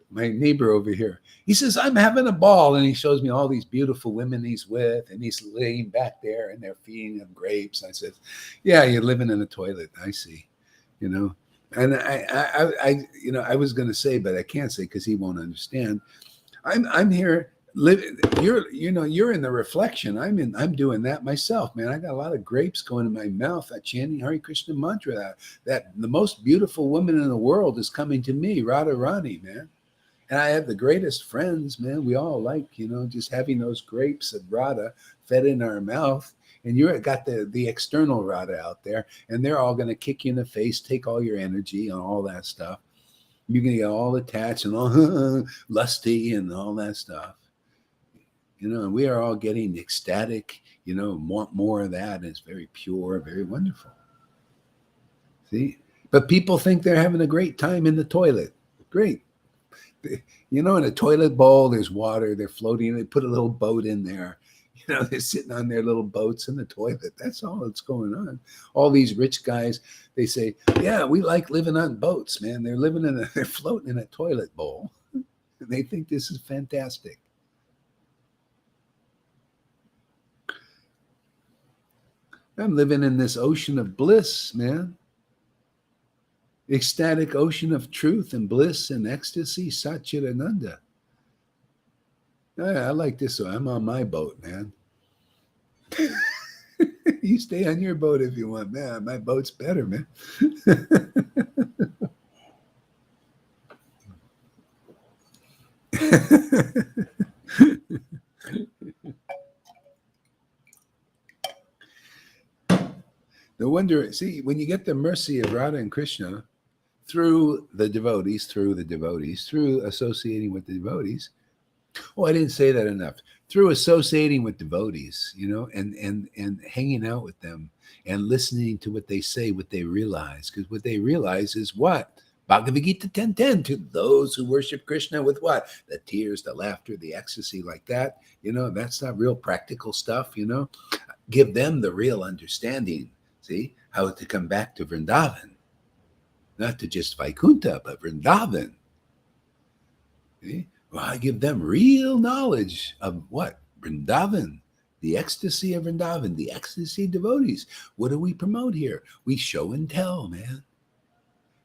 My neighbor over here. He says, I'm having a ball. And he shows me all these beautiful women he's with. And he's laying back there and they're feeding him grapes. I said, yeah, you're living in a toilet. I see, And I was going to say, but I can't say because he won't understand. I'm here. You're in the reflection. I'm doing that myself, man. I got a lot of grapes going in my mouth. I chanting Hare Krishna mantra. That the most beautiful woman in the world is coming to me, Radha Rani, man. And I have the greatest friends, man. We all like, just having those grapes of Radha fed in our mouth. And you got the external Radha out there, and they're all going to kick you in the face, take all your energy and all that stuff. You're going to get all attached and all lusty and all that stuff. And we are all getting ecstatic, want more of that. And it's very pure, very wonderful. See? But people think they're having a great time in the toilet. Great. In a toilet bowl, there's water. They're floating. They put a little boat in there. They're sitting on their little boats in the toilet. That's all that's going on. All these rich guys, they say, yeah, we like living on boats, man. They're they're floating in a toilet bowl. And they think this is fantastic. I'm living in this ocean of bliss, man. Ecstatic ocean of truth and bliss and ecstasy, Satchidananda. I like this one. I'm on my boat, man. You stay on your boat if you want, man. My boat's better, man. No wonder, see, when you get the mercy of Radha and Krishna through the devotees, through associating with the devotees. Oh, I didn't say that enough. Through associating with devotees, and hanging out with them and listening to what they say, what they realize. Because what they realize is what? Bhagavad Gita 10:10, to those who worship Krishna with what? The tears, the laughter, the ecstasy, like that. That's not real practical stuff, Give them the real understanding. See, how to come back to Vrindavan. Not to just Vaikuntha, but Vrindavan. See? Well, I give them real knowledge of what? Vrindavan, the ecstasy of Vrindavan, the ecstasy of devotees. What do we promote here? We show and tell, man.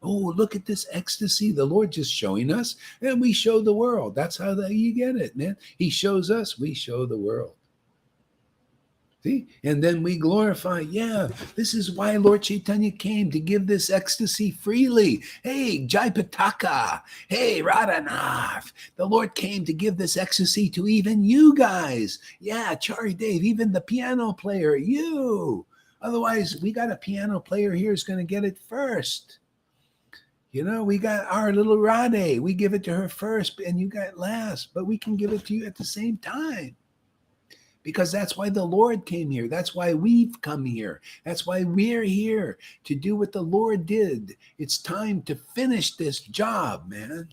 Oh, look at this ecstasy. The Lord just showing us, and we show the world. That's how you get it, man. He shows us, we show the world. See? And then we glorify, yeah, this is why Lord Chaitanya came, to give this ecstasy freely. Hey, Jai Pataka. Hey, Radhanath. The Lord came to give this ecstasy to even you guys. Yeah, Chari Dave, even the piano player, you. Otherwise, we got a piano player here who's going to get it first. We got our little Radhe. We give it to her first, and you got it last. But we can give it to you at the same time. Because that's why the Lord came here. That's why we've come here. That's why we're here, to do what the Lord did. It's time to finish this job, man.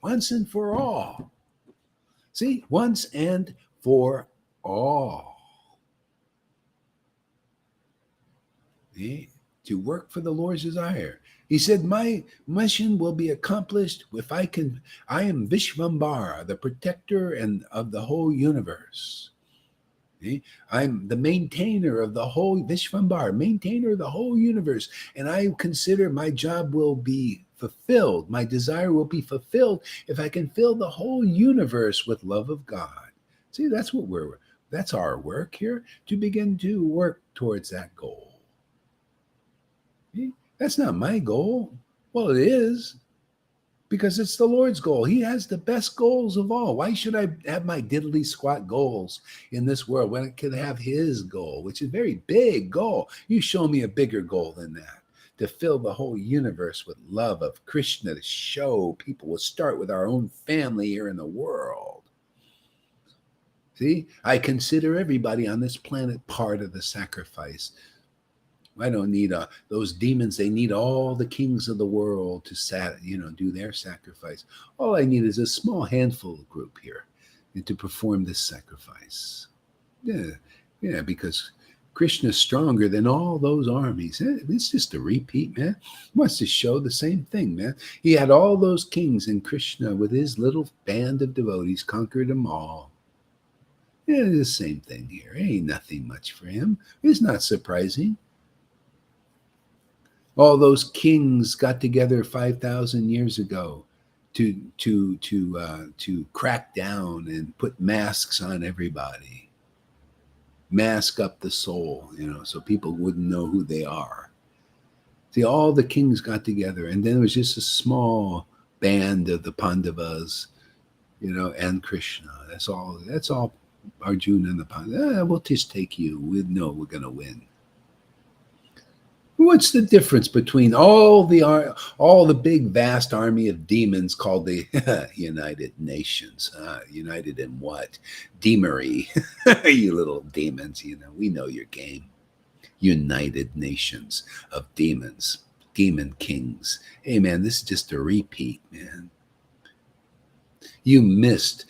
Once and for all. See, once and for all. See? To work for the Lord's desire. He said, my mission will be accomplished if I am Vishvambara, the protector of the whole universe. See? I'm the maintainer of the whole Vishvambara, maintainer of the whole universe. And I consider my job will be fulfilled. My desire will be fulfilled if I can fill the whole universe with love of God. See, that's our work here, to begin to work towards that goal. See? That's not my goal. Well, it is, because it's the Lord's goal. He has the best goals of all. Why should I have my diddly squat goals in this world when I could have his goal, which is a very big goal? You show me a bigger goal than that, to fill the whole universe with love of Krishna, to show people. We'll start with our own family here in the world. See, I consider everybody on this planet part of the sacrifice. I don't need those demons. They need all the kings of the world to do their sacrifice. All I need is a small handful of group here to perform this sacrifice. Yeah, because Krishna's stronger than all those armies. It's just a repeat, man. He wants to show the same thing, man. He had all those kings, and Krishna, with his little band of devotees, conquered them all. Yeah, the same thing here. Ain't nothing much for him. It's not surprising. All those kings got together 5,000 years ago to crack down and put masks on everybody, mask up the soul, so people wouldn't know who they are. See, all the kings got together, and then there was just a small band of the Pandavas, and Krishna. That's all. Arjuna and the Pandavas. We'll just take you. We know we're going to win. What's the difference between all the big vast army of demons called the United Nations? United in what? Demery. You little demons, we know your game. United Nations of demons, demon kings. Hey man, this is just a repeat, man. You missed,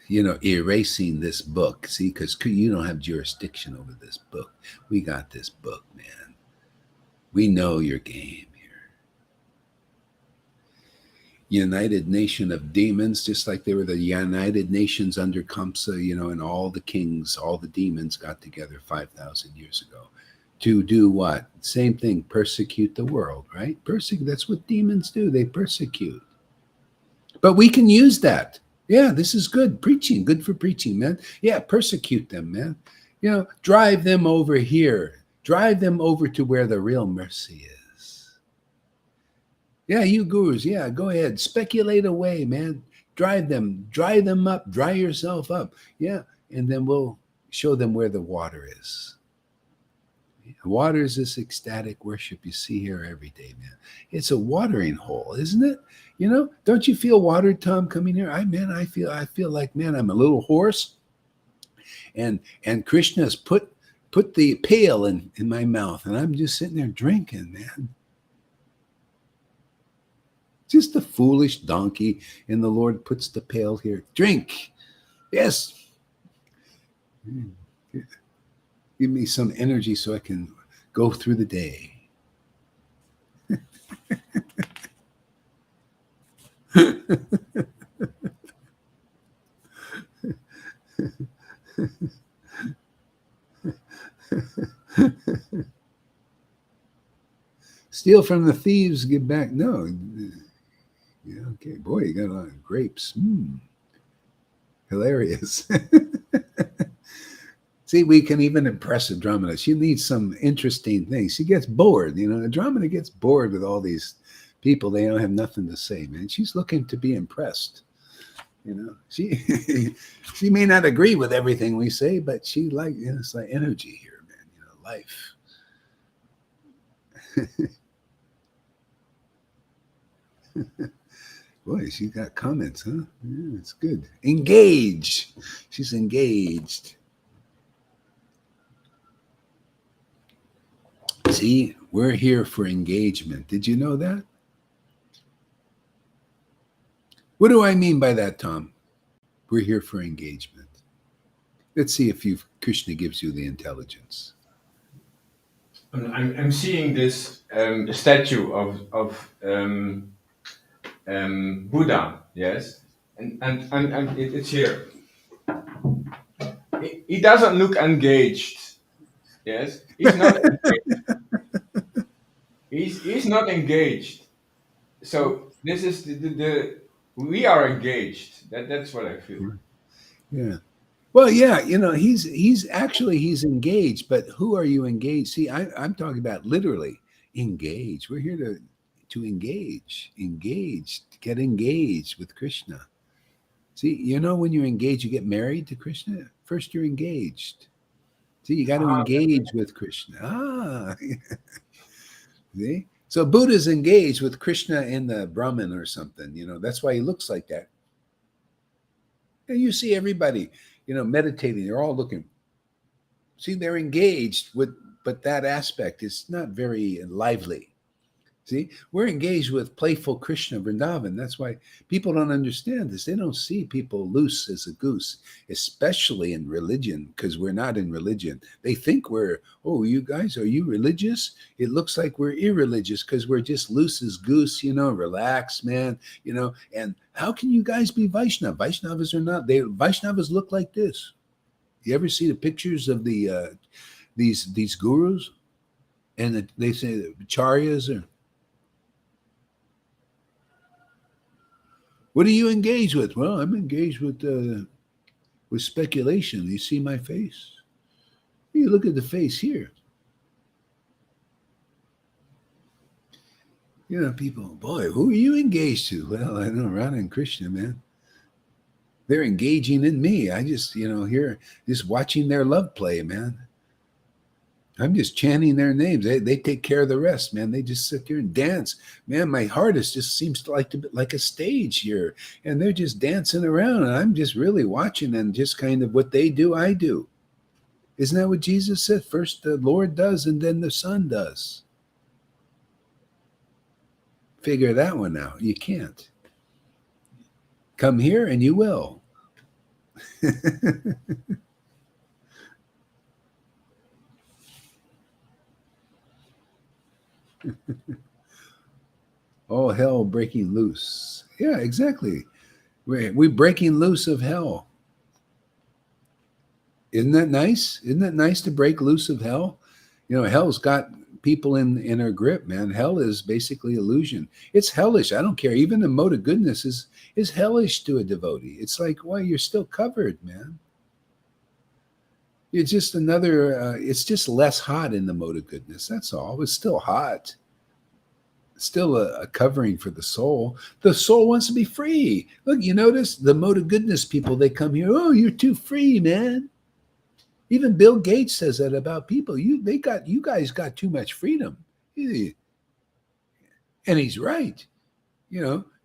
erasing this book. See, because you don't have jurisdiction over this book. We got this book, man. We know your game here. United Nation of demons, just like they were the United Nations under Kamsa, and all the kings, all the demons got together 5,000 years ago to do what? Same thing, persecute the world, right? That's what demons do. They persecute. But we can use that. Yeah, this is good. Preaching, good for preaching, man. Yeah, persecute them, man. Drive them over here. Drive them over to where the real mercy is. Yeah, you gurus, yeah, go ahead. Speculate away, man. Drive them up. Dry yourself up. Yeah, and then we'll show them where the water is. Water is this ecstatic worship you see here every day, man. It's a watering hole, isn't it? Don't you feel watered, Tom, coming here? I feel like, man, I'm a little hoarse. And Krishna's put the pail in my mouth, and I'm just sitting there drinking, man. Just a foolish donkey, and the Lord puts the pail here. Drink. Yes. Give me some energy so I can go through the day. Steal from the thieves, give back. No. Yeah, okay. Boy, you got a lot of grapes. Hilarious. See, we can even impress Andromeda. She needs some interesting things. She gets bored. Andromeda gets bored with all these people. They don't have nothing to say, man. She's looking to be impressed. She she may not agree with everything we say, but she it's like energy here, man. Life. Boy, she got comments, huh? Yeah, it's good. Engage. She's engaged. See, we're here for engagement. Did you know that? What do I mean by that, Tom? We're here for engagement. Let's see if Krishna gives you the intelligence. I'm seeing this statue of Buddha, yes, and it's here. He doesn't look engaged. Yes, he's not engaged. He's not engaged. So this is the we are engaged. That's what I feel. Yeah. Well, yeah, he's engaged, but who are you engaged? See, I'm talking about literally engage. We're here to engage, get engaged with Krishna. See, when you're engaged, you get married to Krishna. First, you're engaged. See, you got to engage with Krishna. See, So Buddha's engaged with Krishna and the Brahman or something. That's why he looks like that. And you see everybody, meditating. They're all looking. See, they're engaged with, but that aspect is not very lively. See, we're engaged with playful Krishna Vrindavan. That's why people don't understand this. They don't see people loose as a goose, especially in religion, because we're not in religion. They think oh, you guys, are you religious? It looks like we're irreligious because we're just loose as goose, relax, man, and how can you guys be Vaishnava? Vaishnavas are not, Vaishnavas look like this. You ever see the pictures of these gurus? And they say charyas are. What are you engaged with? Well, I'm engaged with speculation. You see my face? You look at the face here. People, boy, who are you engaged to? Well, I know Radha and Krishna, man. They're engaging in me. I just, here, just watching their love play, man. I'm just chanting their names. They take care of the rest, man. They just sit there and dance. Man, my heart just seems to like a stage here. And they're just dancing around. And I'm just really watching and just kind of what they do, I do. Isn't that what Jesus said? First the Lord does and then the Son does. Figure that one out. You can't. Come here and you will. All hell breaking loose. Yeah, exactly. We're breaking loose of hell. Isn't that nice? Isn't that nice to break loose of hell? Hell's got people in our grip, man. Hell is basically illusion. It's hellish. I don't care. Even the mode of goodness is hellish to a devotee. It's like, well, you're still covered, man. It's just it's just less hot in the mode of goodness. That's all. It's still hot. Still a covering for the soul. The soul wants to be free. Look, you notice the mode of goodness people, they come here. Oh, you're too free, man. Even Bill Gates says that about people. You guys got too much freedom. And he's right,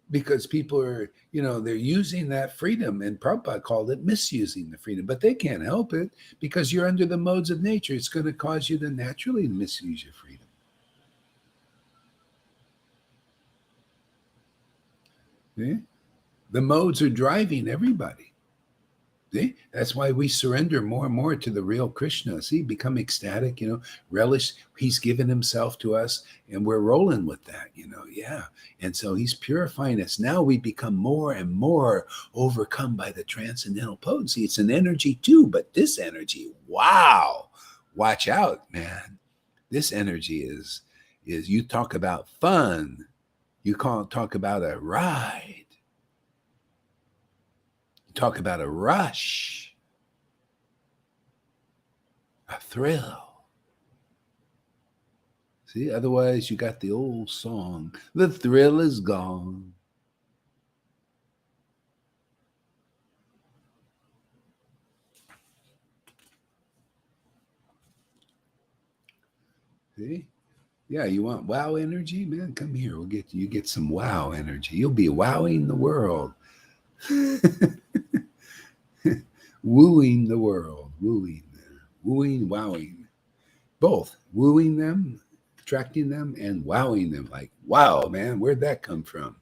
because people are, they're using that freedom, and Prabhupada called it misusing the freedom, but they can't help it because you're under the modes of nature. It's going to cause you to naturally misuse your freedom. See? The modes are driving everybody. See? That's why we surrender more and more to the real Krishna. See, become ecstatic, relish. He's given himself to us and we're rolling with that, yeah. And so he's purifying us. Now we become more and more overcome by the transcendental potency. It's an energy too, but this energy, wow, watch out, man. This energy is you talk about fun. You can't talk about a ride. Talk about a rush, a thrill. See, otherwise you got the old song, the thrill is gone. See? Yeah, you want wow energy? Man, come here. We'll get you get some wow energy. You'll be wowing the world. Wooing the world, wooing, wowing, both wooing them, attracting them, and wowing them. Like, wow, man, where'd that come from?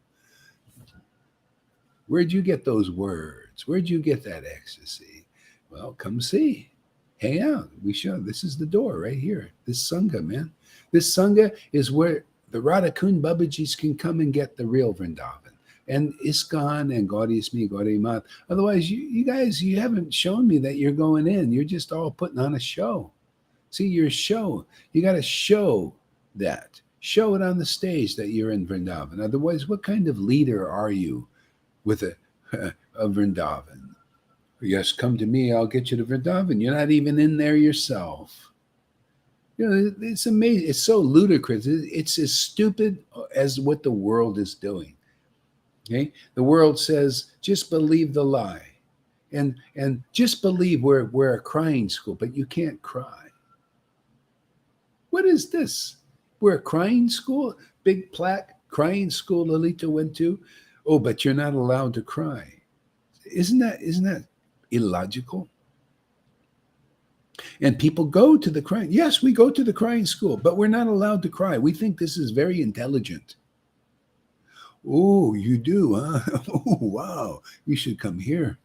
Where'd you get those words? Where'd you get that ecstasy? Well, come see, hang out. We show. This is the door right here. This Sangha, man. This Sangha is where the Radhakund Babajis can come and get the real Vrindavan. And ISKCON and Gaudiya Me, Gaudiya Math. Otherwise, you guys, you haven't shown me that you're going in. You're just all putting on a show. See, your show. You got to show that. Show it on the stage that you're in Vrindavan. Otherwise, what kind of leader are you with a Vrindavan? Yes, come to me. I'll get you to Vrindavan. You're not even in there yourself. It's amazing. It's so ludicrous. It's as stupid as what the world is doing. Okay? The world says, just believe the lie. And just believe we're a crying school, but you can't cry. What is this? We're a crying school, big plaque, crying school Lolita went to. Oh, but you're not allowed to cry. Isn't that illogical? And people go to the crying. Yes, we go to the crying school, but we're not allowed to cry. We think this is very intelligent. Oh, you do, huh? Oh, wow. You should come here.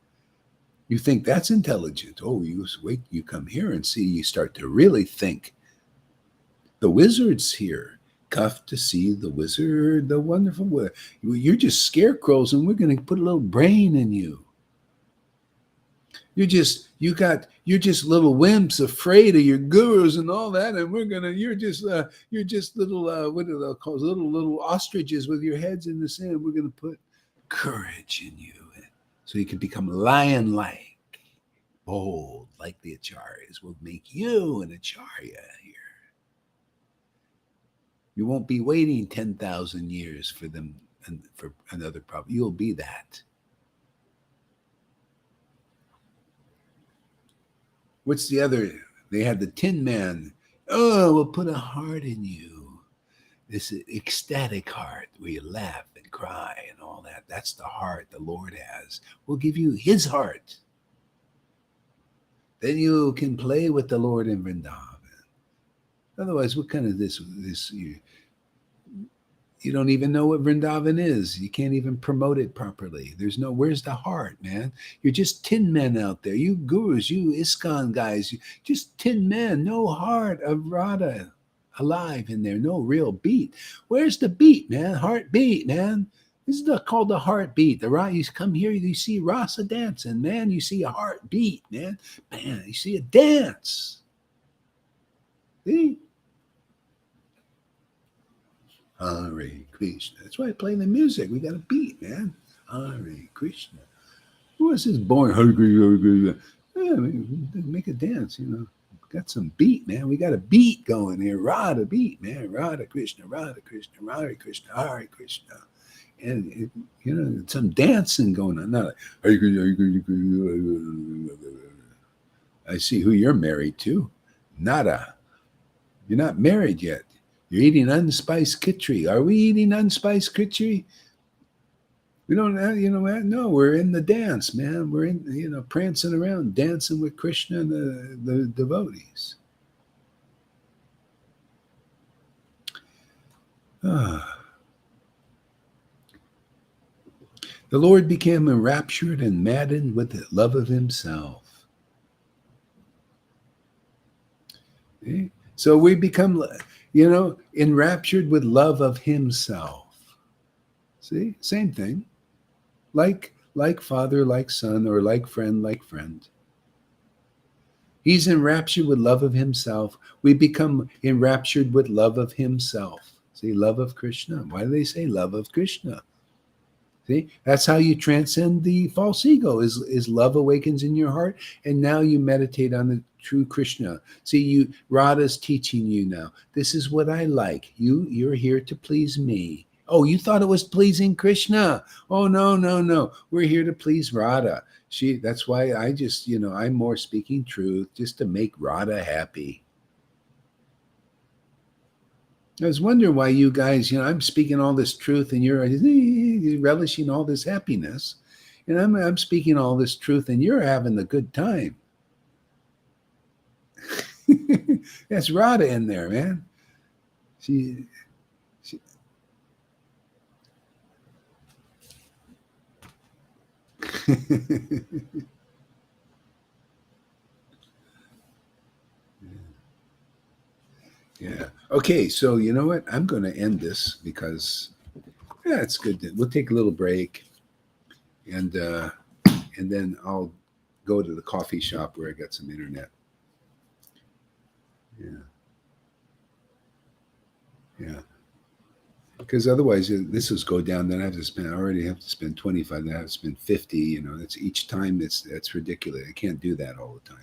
You think that's intelligent. Oh, you wait, you come here and see, you start to really think. The wizard's here. Cuff to see the wizard, the wonderful wizard. You're just scarecrows, and we're going to put a little brain in you. You're just little wimps afraid of your gurus and all that, and you're just little what do they call little ostriches with your heads in the sand. We're gonna put courage in you, so you can become lion-like, bold like the acharyas. We'll make you an acharya here. You won't be waiting 10,000 years for them and for another problem. You'll be that. What's the other? They had the Tin Man. Oh, we'll put a heart in you. This ecstatic heart where you laugh and cry and all that. That's the heart the Lord has. We'll give you his heart. Then you can play with the Lord in Vrindavan. Otherwise, what kind of this you don't even know what Vrindavan is. You can't even promote it properly. Where's the heart, man? You're just tin men out there. You gurus, you ISKCON guys, just tin men, no heart of Radha alive in there, no real beat. Where's the beat, man? Heartbeat, man. This is called the heartbeat. You come here, you see Rasa dancing, man. You see a heartbeat, man. Man, you see a dance. See? Hare Krishna. That's why I play the music. We got a beat, man. Hare Krishna. Who was this born? Hare Krishna. Yeah, make a dance, Got some beat, man. We got a beat going here. Radha beat, man. Radha Krishna, Hare Krishna, Hare Krishna. And, some dancing going on. Not like, Hare Krishna. I see who you're married to. Nada. You're not married yet. You're eating unspiced khichdi. Are we eating unspiced khichdi? We don't have, no, we're in the dance, man. We're in, prancing around, dancing with Krishna and the devotees. The Lord became enraptured and maddened with the love of himself. Okay? So we become, enraptured with love of himself. See, same thing. Like father, like son, or like friend. He's enraptured with love of himself. We become enraptured with love of himself. See, love of Krishna. Why do they say love of Krishna? See, that's how you transcend the false ego, is love awakens in your heart, and now you meditate on the true Krishna. See, Radha's teaching you now. This is what I like. You're here to please me. Oh, you thought it was pleasing Krishna? Oh, no. We're here to please Radha. That's why I just, I'm more speaking truth just to make Radha happy. I was wondering why you guys, I'm speaking all this truth and you're relishing all this happiness. And I'm speaking all this truth and you're having a good time. That's Radha in there, man. She Yeah. Okay, so you know what? I'm going to end this because it's good. We'll take a little break, and then I'll go to the coffee shop where I got some internet. Yeah. Because otherwise, this will go down. Then I already have to spend 25. Then I have to spend 50. That's each time. That's ridiculous. I can't do that all the time.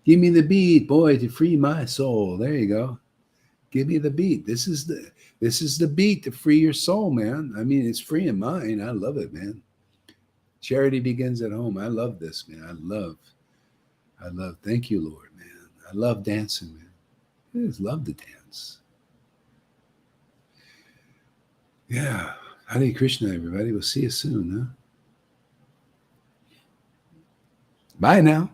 Give me the beat, boy, to free my soul. There you go. Give me the beat. This is the beat to free your soul, man. I mean, it's freeing mine. I love it, man. Charity begins at home. I love this, man. I love. Thank you, Lord, man. I love dancing, man. I just love to dance. Yeah. Hare Krishna, everybody. We'll see you soon, huh? Bye now.